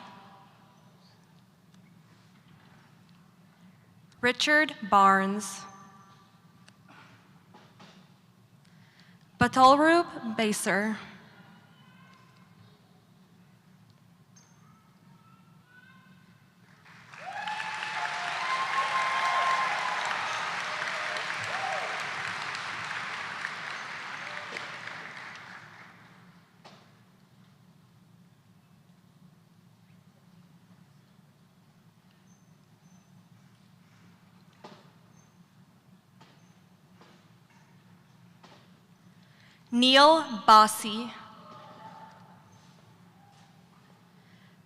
Richard Barnes. Batulroop Baser. Neil Basi.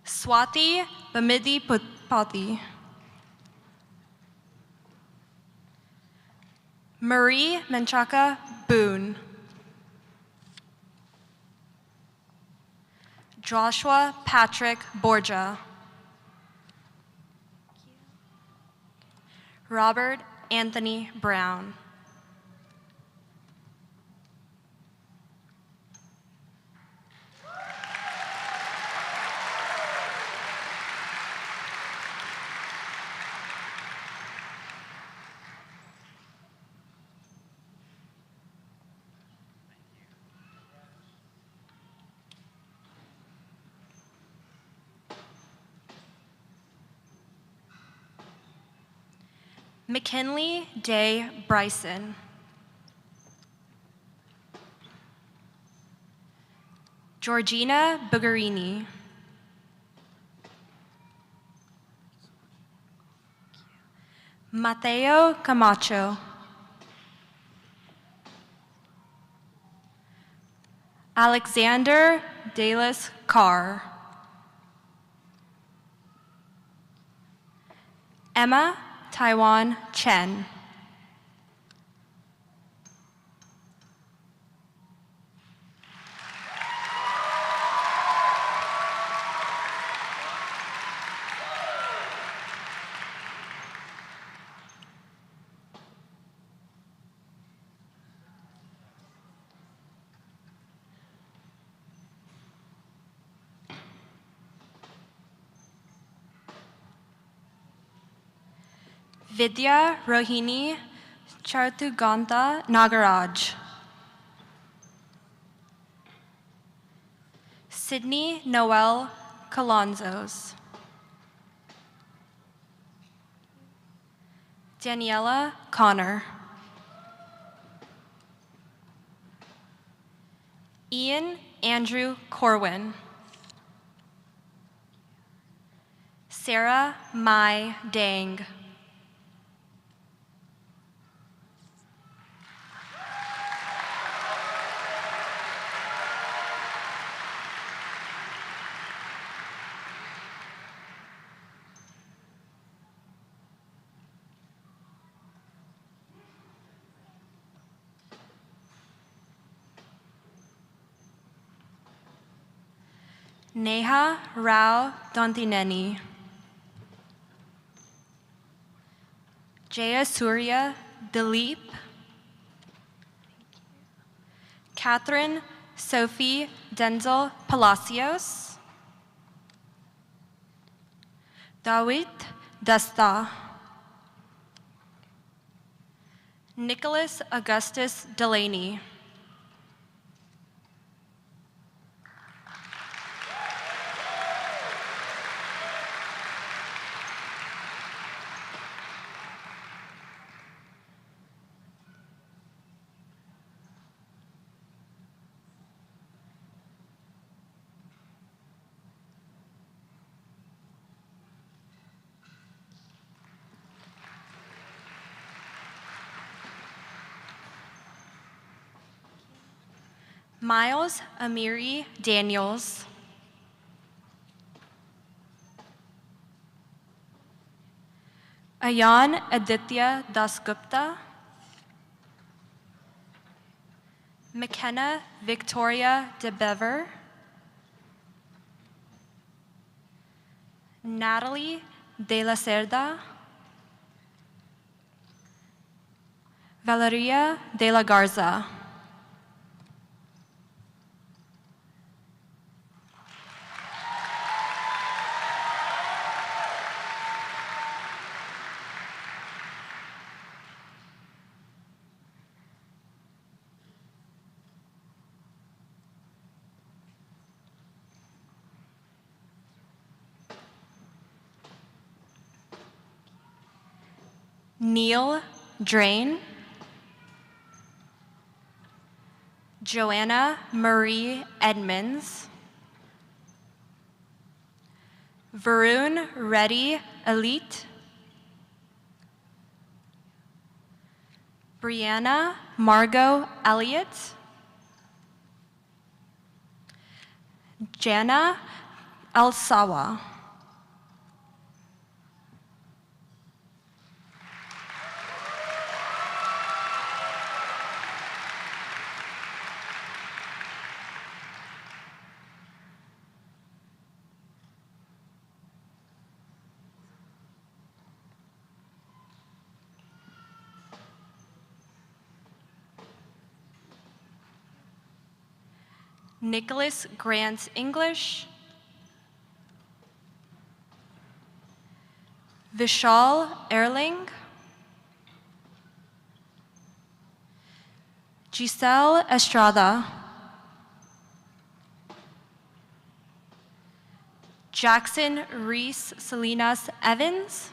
Swati Bamidi Pati. Marie Menchaka Boone. Joshua Patrick Borja. Robert Anthony Brown. McKinley Day Bryson. Georgina Bugarini. Mateo Camacho. Alexander Dalis Carr. Emma Taiwan Chen. Vidya Rohini Chartuganta Nagaraj. Sydney Noel Colonzos. Daniela Connor. Ian Andrew Corwin. Sarah Mai Dang. Neha Rao Dontineni. Jaya Surya Dilip. Catherine Sophie Denzel Palacios. Dawit Dasta. Nicholas Augustus Delaney. Miles Amiri Daniels. Ayan Aditya Dasgupta. McKenna Victoria DeBever. Natalie de la Cerda, Valeria de la Garza. Neil Drain, Joanna Marie Edmonds, Varun Reddy Elite, Brianna Margot Elliott, Jana Alsawa. Nicholas Grant English, Vishal Erling, Giselle Estrada, Jackson Reese Salinas Evans,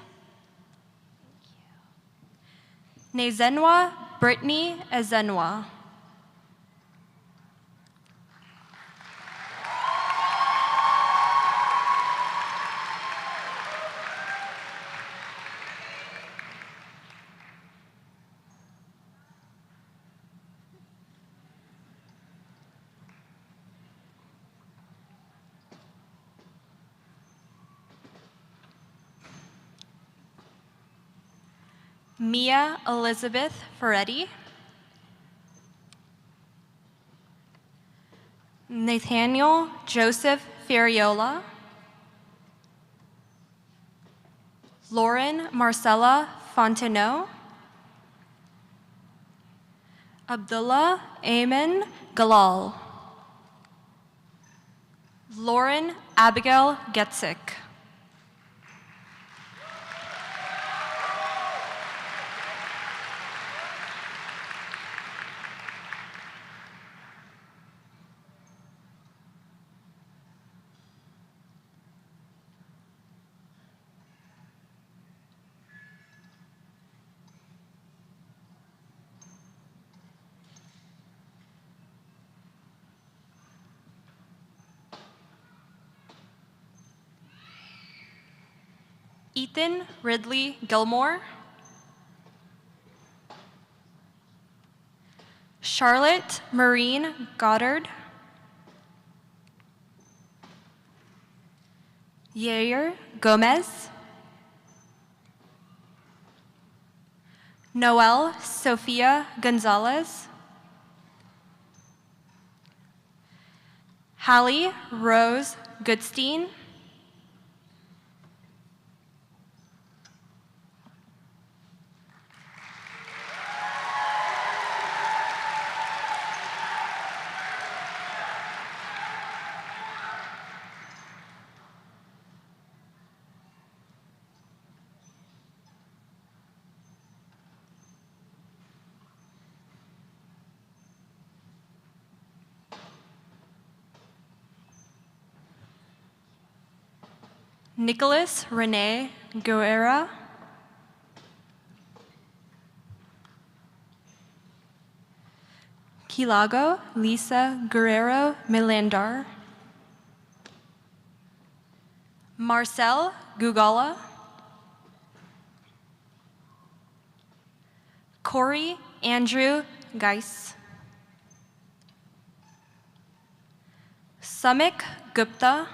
Nezenwa Brittany Ezenwa. Mia Elizabeth Ferretti, Nathaniel Joseph Ferriola, Lauren Marcella Fontenot, Abdullah Ayman Galal, Lauren Abigail Getzik. Ethan Ridley Gilmore, Charlotte Marine Goddard, Yair Gomez, Noelle Sofia Gonzalez, Hallie Rose Goodstein, Nicholas Rene Guerra, Kilago Lisa Guerrero Melandar, Marcel Gugala, Corey Andrew Geis, Samik Gupta,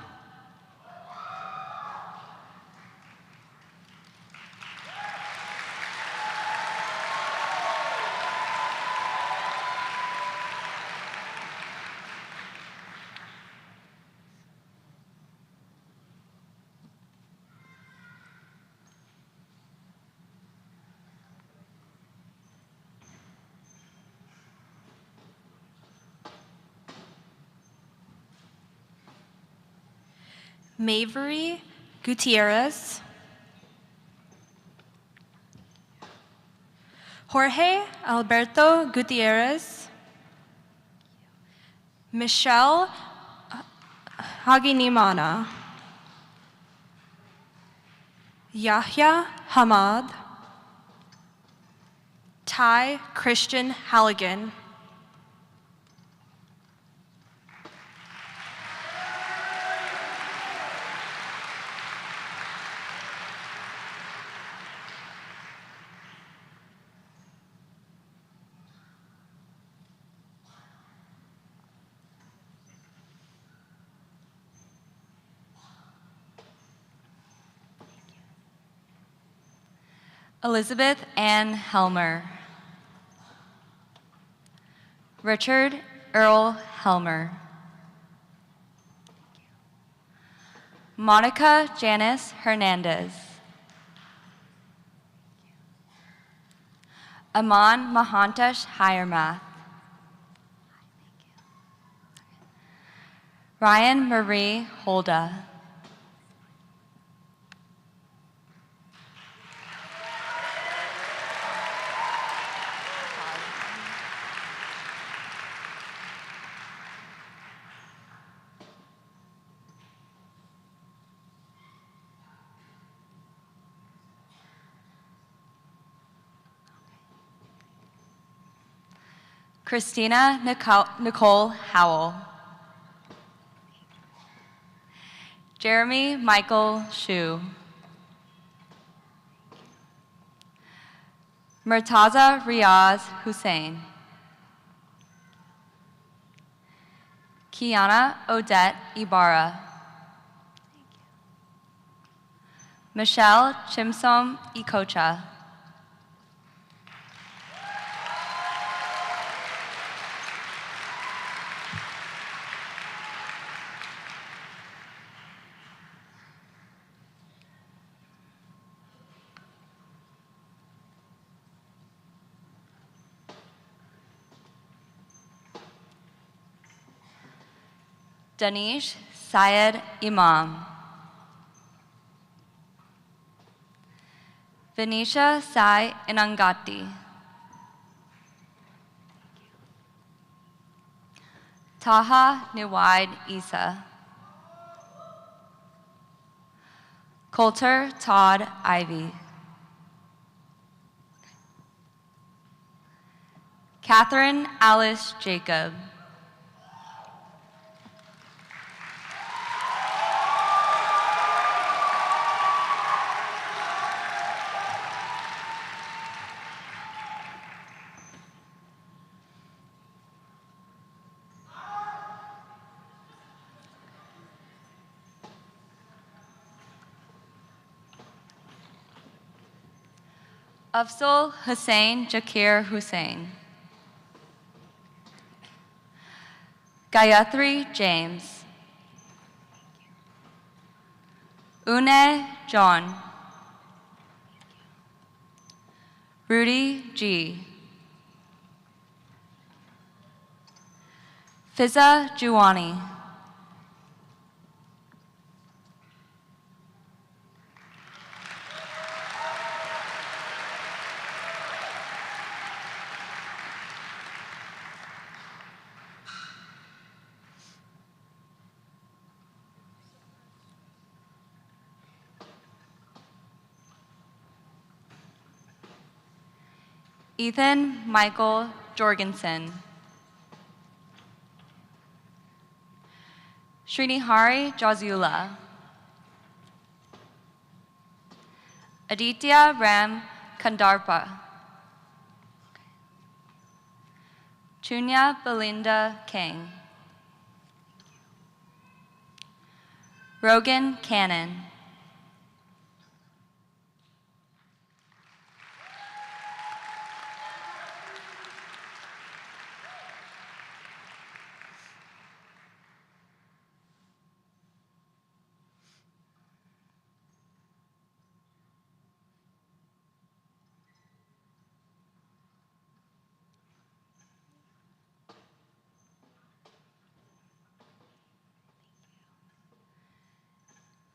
Mavery Gutierrez, Jorge Alberto Gutierrez, Michelle Haginimana, Yahya Hamad, Ty Christian Halligan, Elizabeth Ann Helmer. Richard Earl Helmer. Monica Janice Hernandez. Aman Mahantesh Hiremath. Ryan Marie Holda. Christina Nicole Howell. Jeremy Michael Shu. Murtaza Riaz Hussein. Kiana Odette Ibarra. Michelle Chimsom Ikocha. Danish Syed Imam. Venetia Sai Inangati. Taha Niwide Isa. Coulter Todd Ivy. Catherine Alice Jacob. Afzal Hussain Jakir Hussain. Gayatri James. Une John. Rudy G. Fiza Juwani. Ethan Michael Jorgensen. Srinihari Jazula. Aditya Ram Kandarpa. Chunya Belinda King. Rogan Cannon.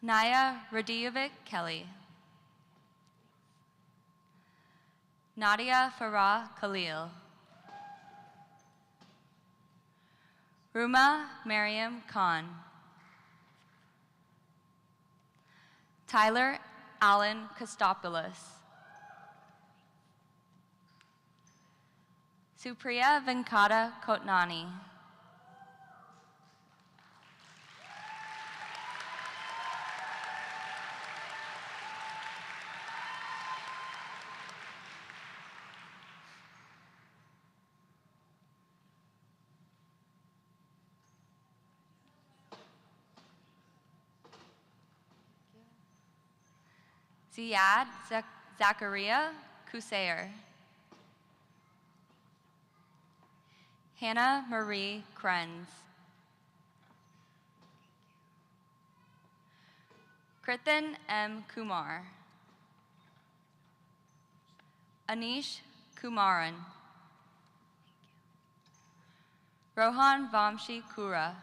Naya Radiovic Kelly. Nadia Farah Khalil. Ruma Mariam Khan. Tyler Allen Kostopoulos. Supriya Venkata Kotnani. Ziad Zachariah Kusayer. Hannah Marie Krenz. Kritan M. Kumar. Anish Kumaran. Rohan Vamshi Kura.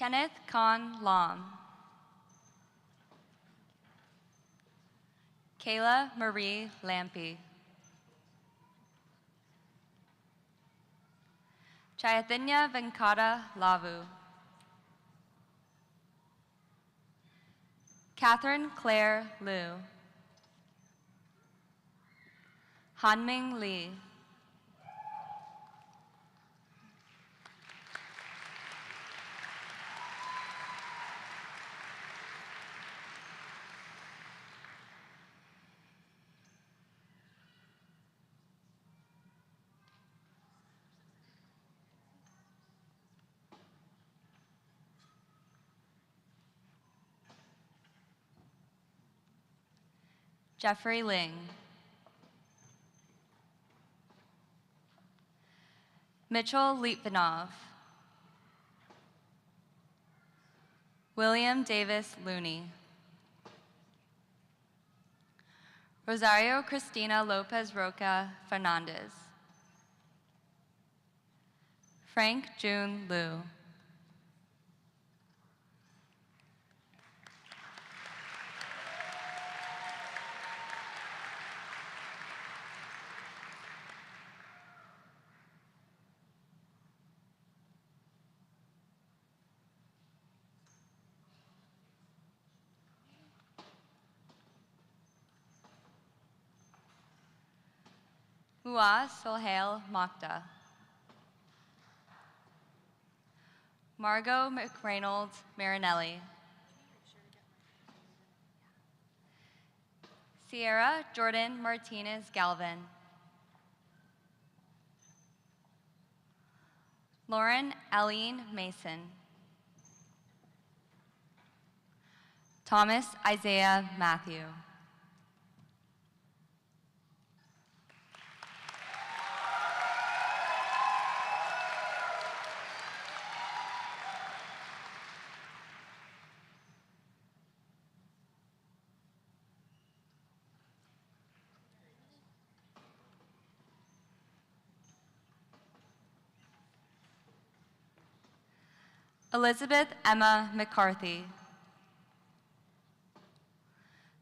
Kenneth Khan Lam. Kayla Marie Lampe. Chaitanya Venkata Lavu. Catherine Claire Liu. Hanming Lee. Jeffrey Ling. Mitchell Litvinov. William Davis Looney. Rosario Cristina Lopez Roca Fernandez. Frank June Liu. Mua Sohail Makta. Margot McReynolds Marinelli. Sierra Jordan Martinez Galvin. Lauren Eileen Mason. Thomas Isaiah Matthew. Elizabeth Emma McCarthy.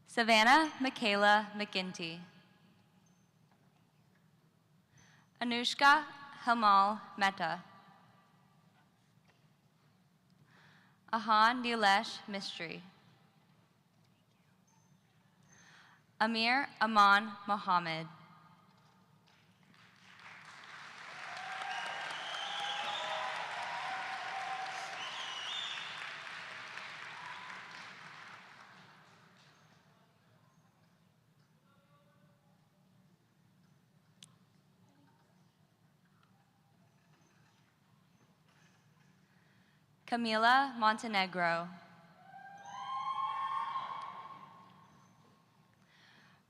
Savannah Michaela McGinty. Anushka Hamal Mehta. Ahan Nilesh Mistry. Amir Aman Mohammed. Camila Montenegro.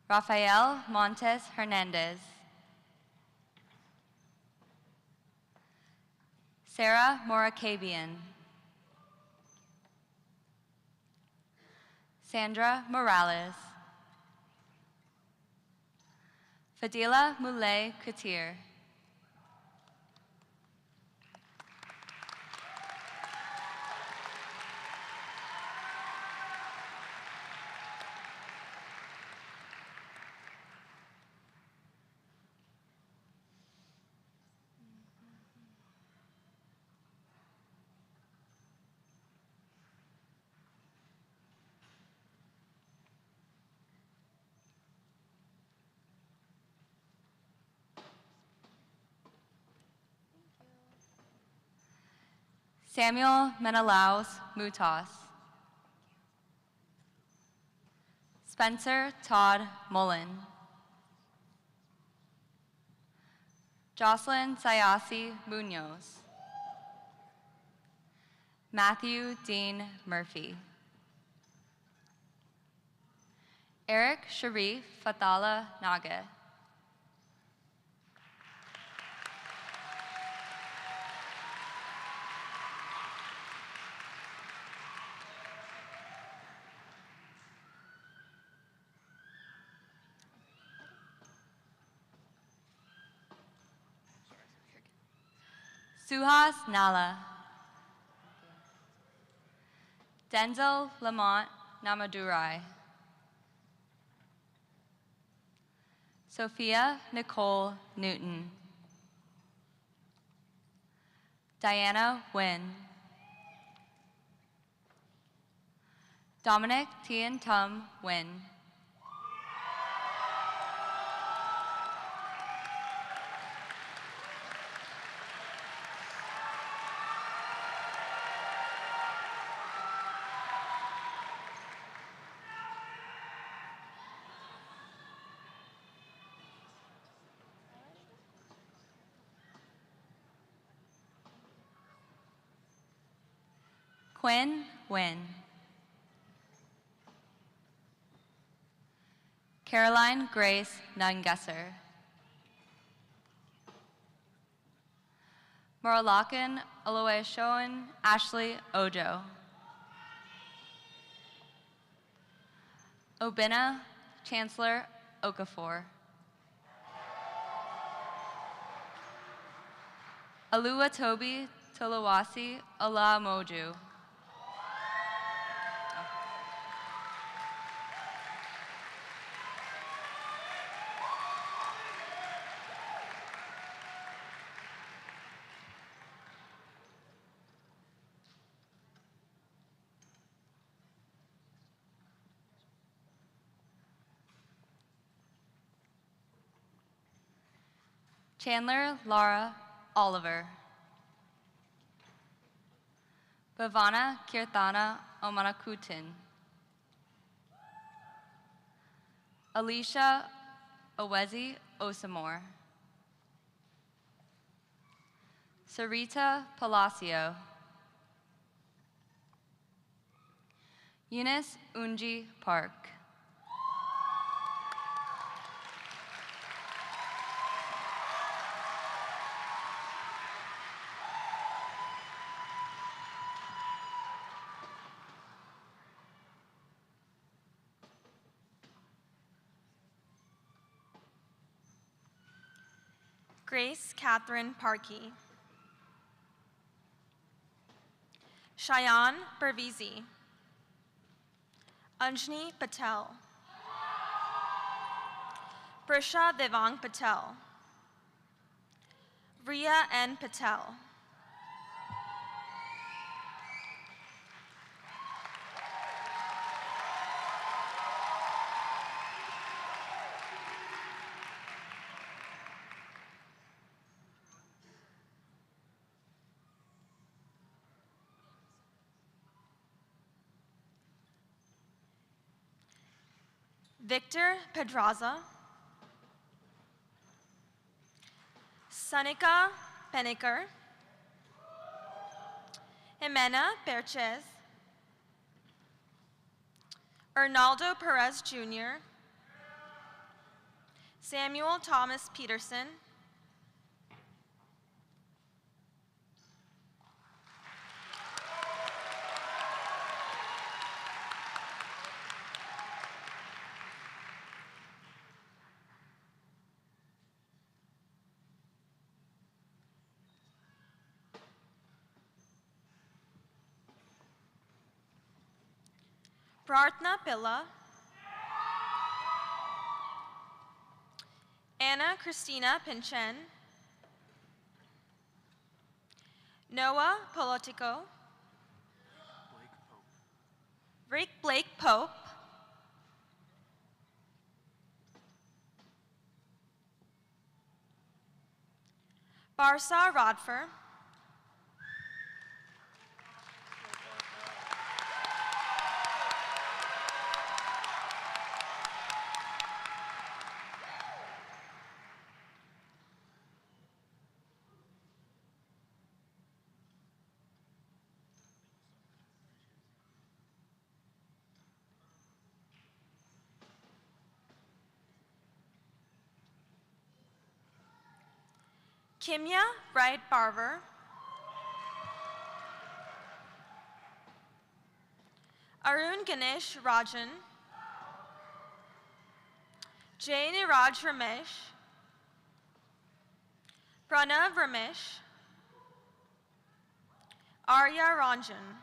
Rafael Montes Hernandez. Sarah Morakabian. Sandra Morales. Fadila Moulay Katir. Samuel Menelaus Mutas. Spencer Todd Mullen. Jocelyn Sayasi Munoz. Matthew Dean Murphy. Eric Sharif Fatala Naga. Suhas Nala. Denzel Lamont Namadurai. Sophia Nicole Newton. Diana Nguyen. Dominic Tien Tum Nguyen. Quinn Nguyen. Caroline Grace Nungesser. Moralakan Aloeshoan Ashley Ojo. Obina Chancellor Okafor. Aluatobi Tolawasi Alamoju. Chandler Laura Oliver. Bhavana Kirtana Omanakutin. Alicia Owezi Osamor. Sarita Palacio. Eunice Unji Park. Grace Catherine Parkey. Shayan Bervizi. Anjani Patel. Prisha Devang Patel. Riya N. Patel. Victor Pedraza. Sanika Peniker. Jimena Perchez. Arnaldo Perez Jr. Samuel Thomas Peterson. Prarthna Pilla, Anna Christina Pinchen, Noah Politico, Rick Blake Pope, Barsa Rodfer, Kimya Wright Barber, Arun Ganesh Rajan, Jay Niraj Ramesh, Pranav Ramesh, Arya Ranjan.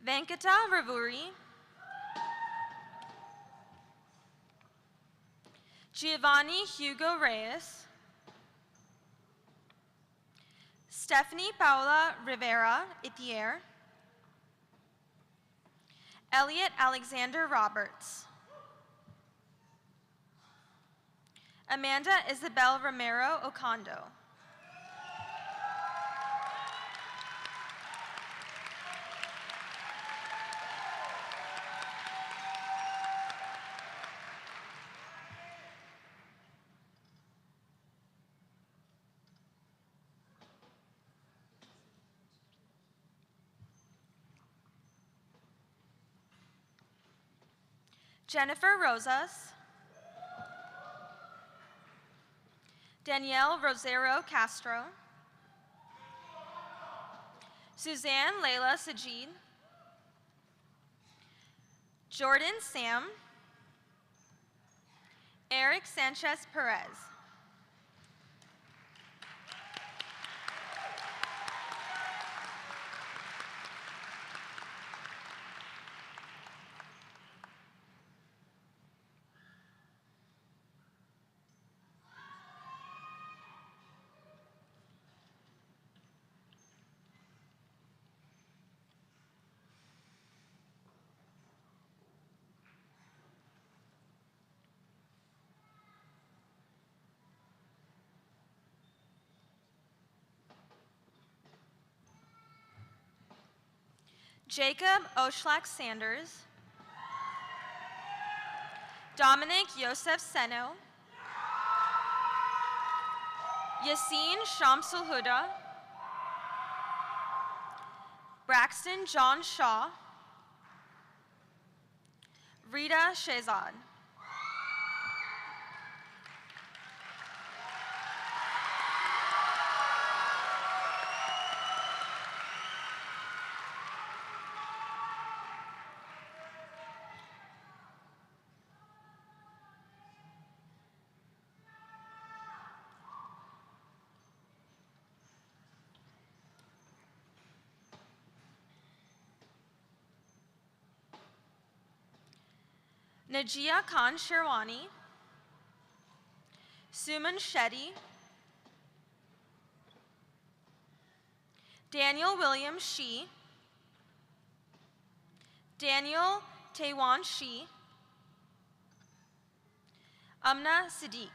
Venkata Ravuri, Giovanni Hugo Reyes, Stephanie Paula Rivera Itier, Elliot Alexander Roberts, Amanda Isabel Romero Ocondo, Jennifer Rosas, Danielle Rosero Castro, Suzanne Layla Sajid, Jordan Sam, Eric Sanchez Perez. Jacob Oshlak Sanders, Dominic Yosef Seno, Yassine Shamsul Huda, Braxton John Shaw, Rita Shehzad. Najia Khan Sherwani, Suman Shetty, Daniel William Shi, Daniel Taewan Shi, Amna Siddiq.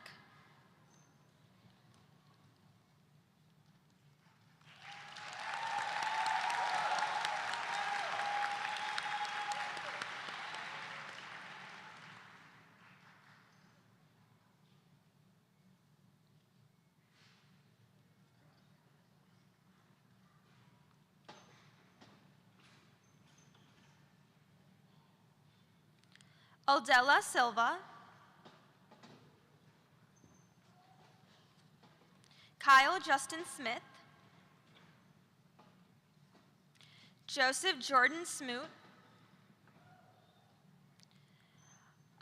Aldela Silva, Kyle Justin Smith, Joseph Jordan Smoot,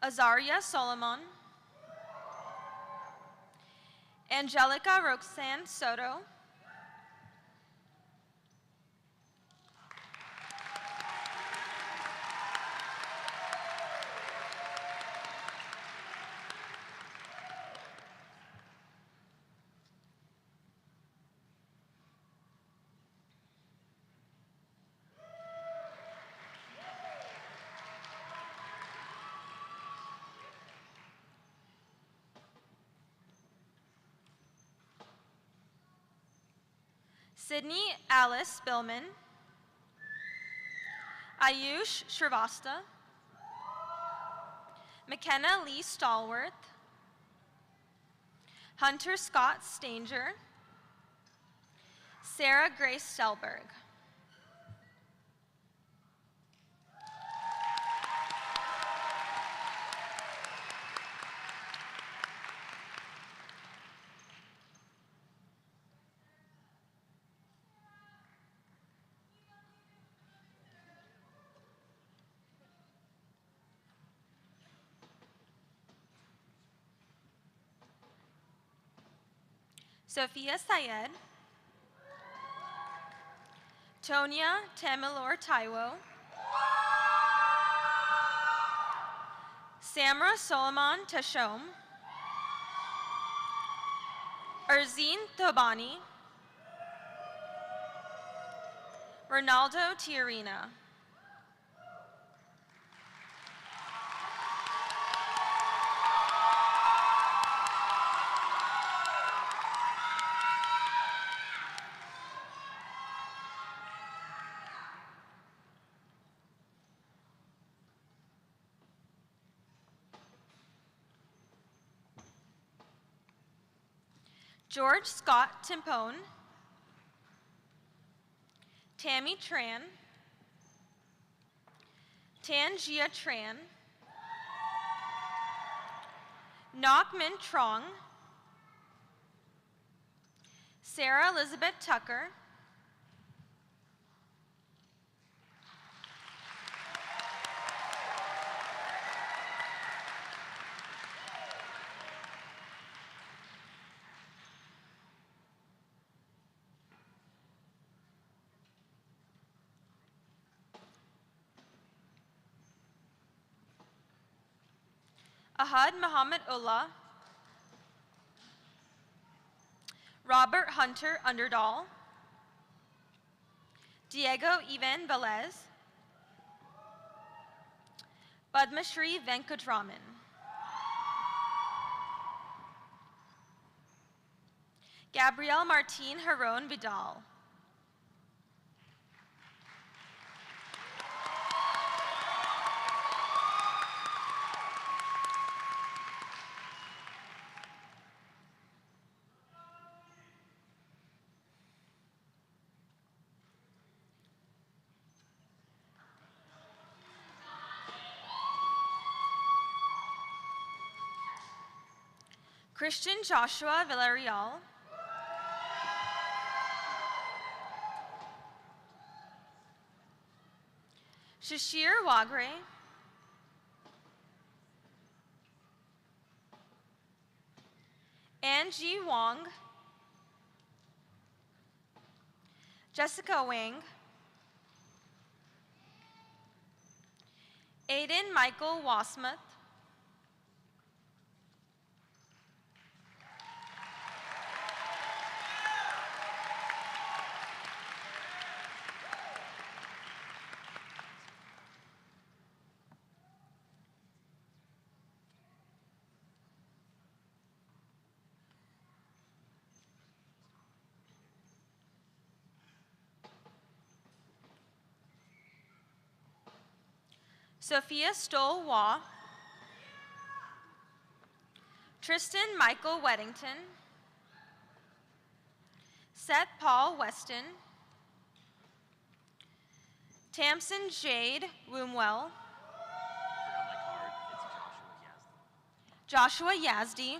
Azaria Solomon, Angelica Roxanne Soto, Sydney Alice Spillman, Ayush Shrivasta, McKenna Lee Stallworth, Hunter Scott Stanger, Sarah Grace Stelberg. Sophia Syed, Tonya Tamilor Taiwo, Samra Solomon Tashom, Erzine Thobani, Ronaldo Tiarina. George Scott Timpone, Tammy Tran, Tangia Tran, Knockmin Trong, Sarah Elizabeth Tucker, Ahad Muhammad Ullah, Robert Hunter Underdahl, Diego Ivan Velez, Padmashri Venkatraman. Gabrielle Martine Haron Vidal. Christian Joshua Villarreal, Shashir Wagre, Angie Wong, Jessica Wang, Aiden Michael Wasmuth, Sophia Stoll Waugh, Tristan Michael Weddington, Seth Paul Weston, Tamsin Jade Woomwell, Joshua Yazdi,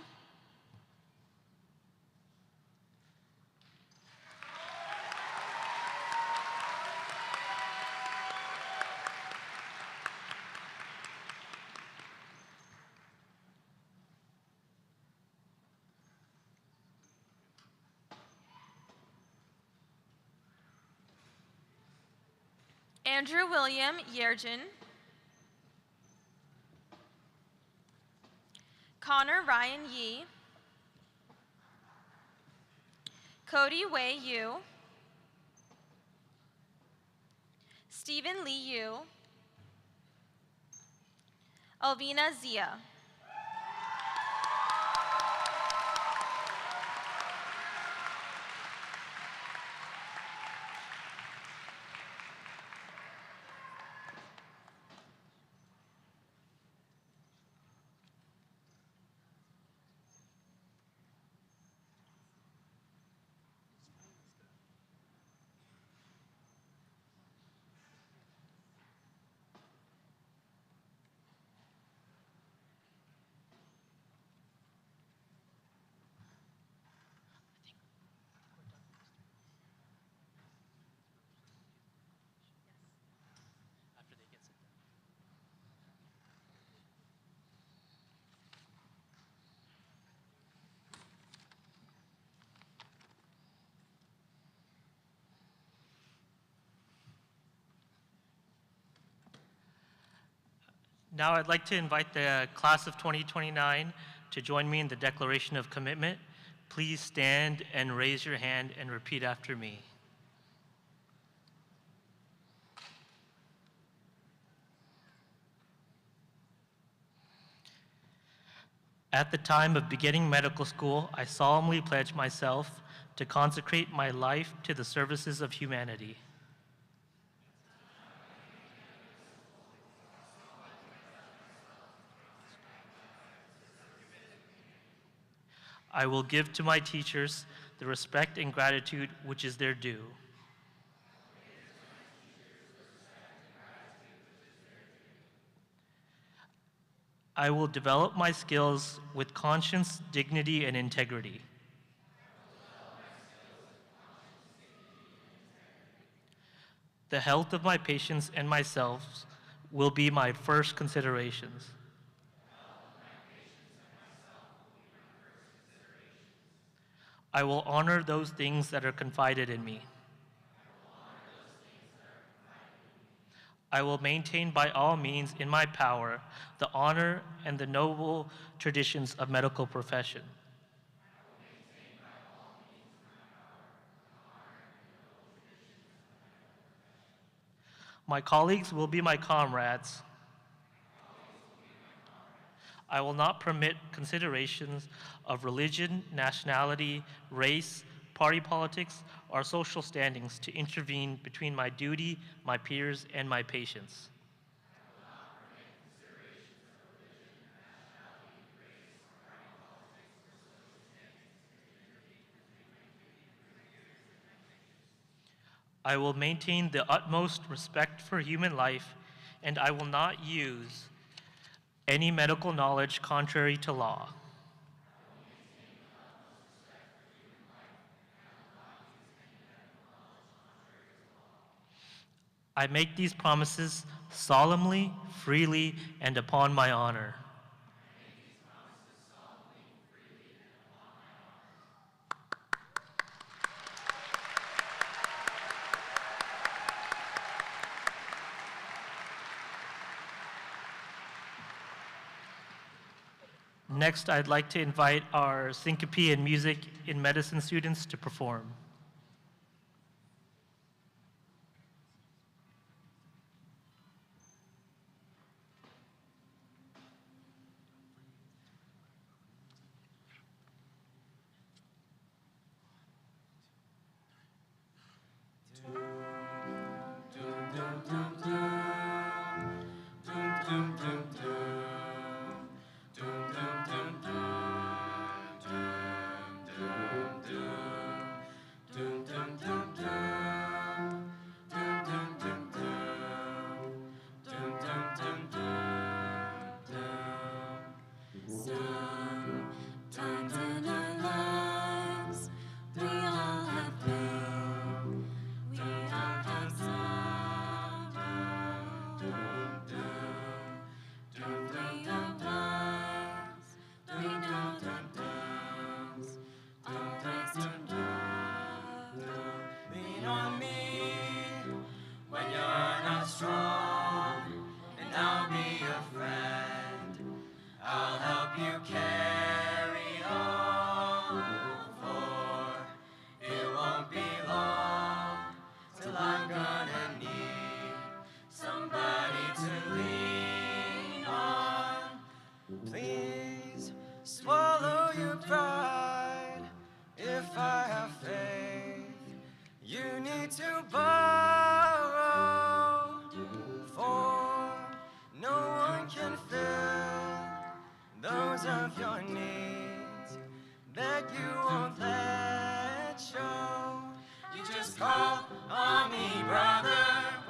Andrew William Yergin, Connor Ryan Yee, Cody Wei Yu, Stephen Lee Yu, Alvina Zia. Now I'd like to invite the class of 2029 to join me in the Declaration of Commitment. Please stand and raise your hand and repeat after me. At the time of beginning medical school, I solemnly pledge myself to consecrate my life to the services of humanity. I will give to my teachers the respect and gratitude which is their due. I will develop my skills with conscience, dignity, and integrity. The health of my patients and myself will be my first considerations. I will honor those things that are confided in me. I will maintain by all means in my power the honor and the noble traditions of medical profession. My colleagues will be my comrades. I will not permit considerations of religion, nationality, race, party politics, or social standings to intervene between my duty, my peers, and my patients. I will maintain the utmost respect for human life, and I will not use any medical knowledge contrary to law. I make these promises solemnly, freely, and upon my honor. Next, I'd like to invite our syncope and music in medicine students to perform. Sometimes in our lives, we all have pain, we all have sorrow. of your needs that you won't let show. You just call on me, brother,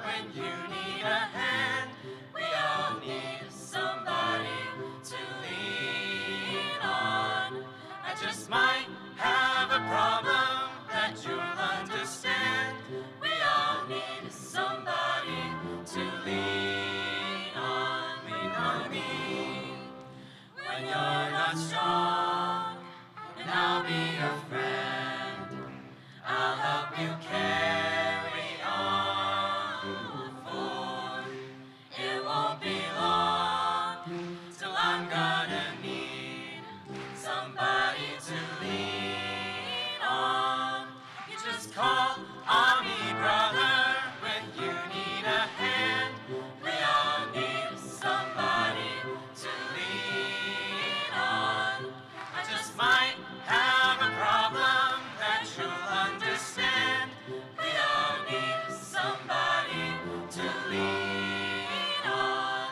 when you need a hand. We all need somebody to lean on. I just might have a problem that you'll understand. We all need somebody to lean on me. When you're not strong, and I'll be your friend. I'll help you carry on, for it won't be long till I'm gonna need somebody to lean on. You just call on me, brother, when you need a hand. We all need somebody to lean on. I just might have a problem that you'll understand. We all need somebody to lean on.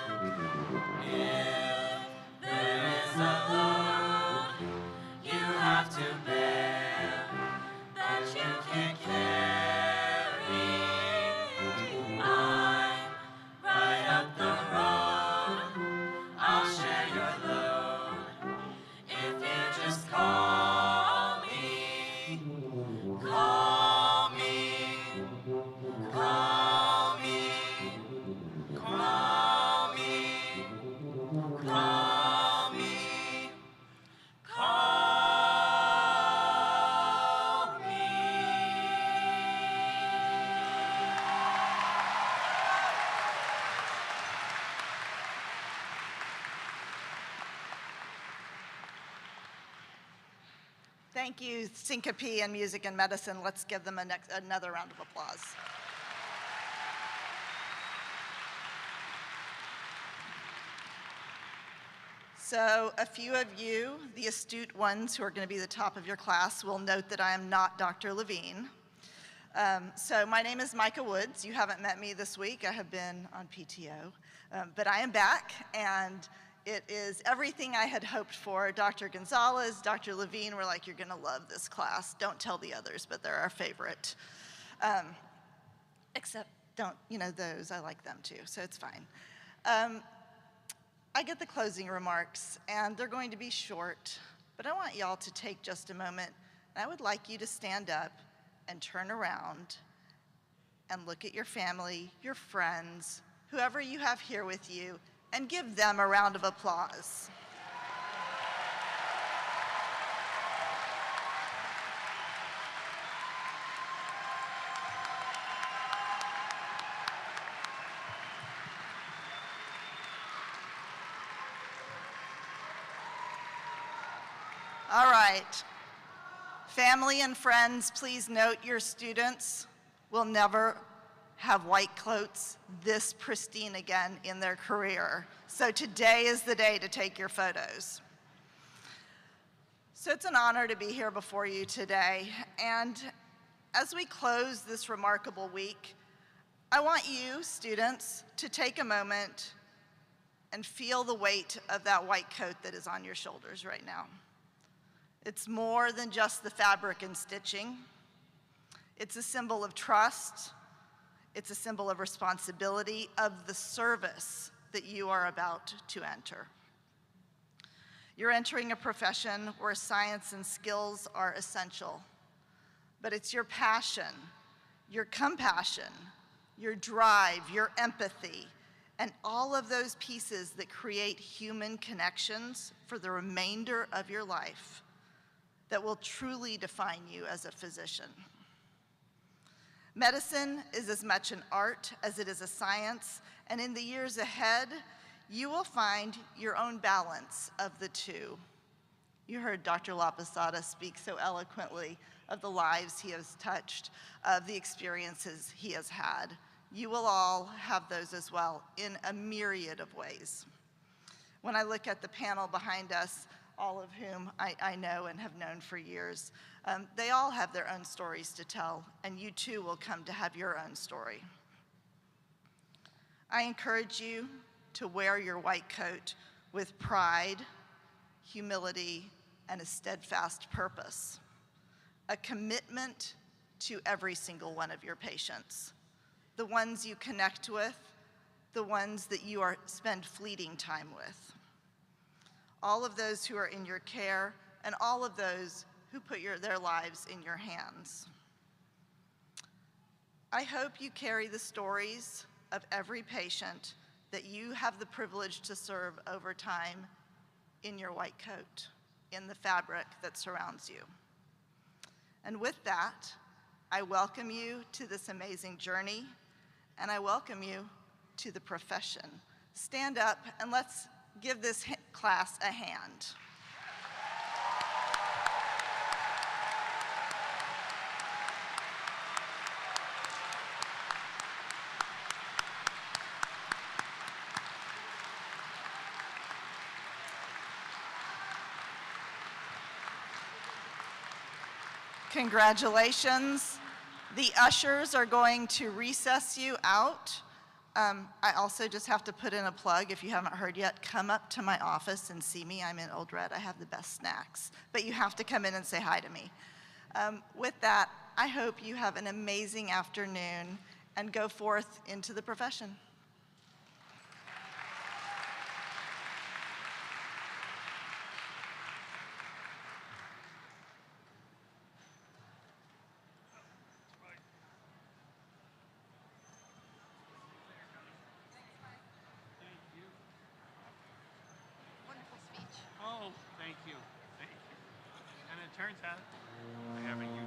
If there is a load you have to bear that you can't carry, I'm right up the road. I'll share your load if you just call me, call me, call me, call me, call me, call me. Thank you, Syncope and Music and Medicine. Let's give them another round of applause. So a few of you, the astute ones who are going to be the top of your class, will note that I am not Dr. Levine. So my name is Micah Woods. You haven't met me this week. I have been on PTO. But I am back, and it is everything I had hoped for. Dr. Gonzalez, Dr. Levine were like, you're going to love this class. Don't tell the others, but they're our favorite. Except don't, those. I like them too, so it's fine. I get the closing remarks, and they're going to be short, but I want y'all to take just a moment, and I would like you to stand up and turn around and look at your family, your friends, whoever you have here with you, and give them a round of applause. All right. Family and friends, please note your students will never have white coats this pristine again in their career. So today is the day to take your photos. So it's an honor to be here before you today. And as we close this remarkable week, I want you, students, to take a moment and feel the weight of that white coat that is on your shoulders right now. It's more than just the fabric and stitching. It's a symbol of trust. It's a symbol of responsibility, of the service that you are about to enter. You're entering a profession where science and skills are essential, but it's your passion, your compassion, your drive, your empathy, and all of those pieces that create human connections for the remainder of your life that will truly define you as a physician. Medicine is as much an art as it is a science, and in the years ahead, you will find your own balance of the two. You heard Dr. La Posada speak so eloquently of the lives he has touched, of the experiences he has had. You will all have those as well in a myriad of ways. When I look at the panel behind us, all of whom I know and have known for years, they all have their own stories to tell, and you too will come to have your own story. I encourage you to wear your white coat with pride humility, and a steadfast purpose. A commitment to every single one of your patients, the ones you connect with, the ones that you spend fleeting time with. All of those who are in your care, and all of those who put their lives in your hands. I hope you carry the stories of every patient that you have the privilege to serve over time in your white coat, in the fabric that surrounds you. And with that, I welcome you to this amazing journey, and I welcome you to the profession. Stand up and let's give this class a hand. Congratulations. The ushers are going to recess you out. I also just have to put in a plug, if you haven't heard yet, come up to my office and see me. I'm in Old Red. I have the best snacks. But you have to come in and say hi to me. With that, I hope you have an amazing afternoon and go forth into the profession. Oh, thank you. Thank you. And it turns out I have a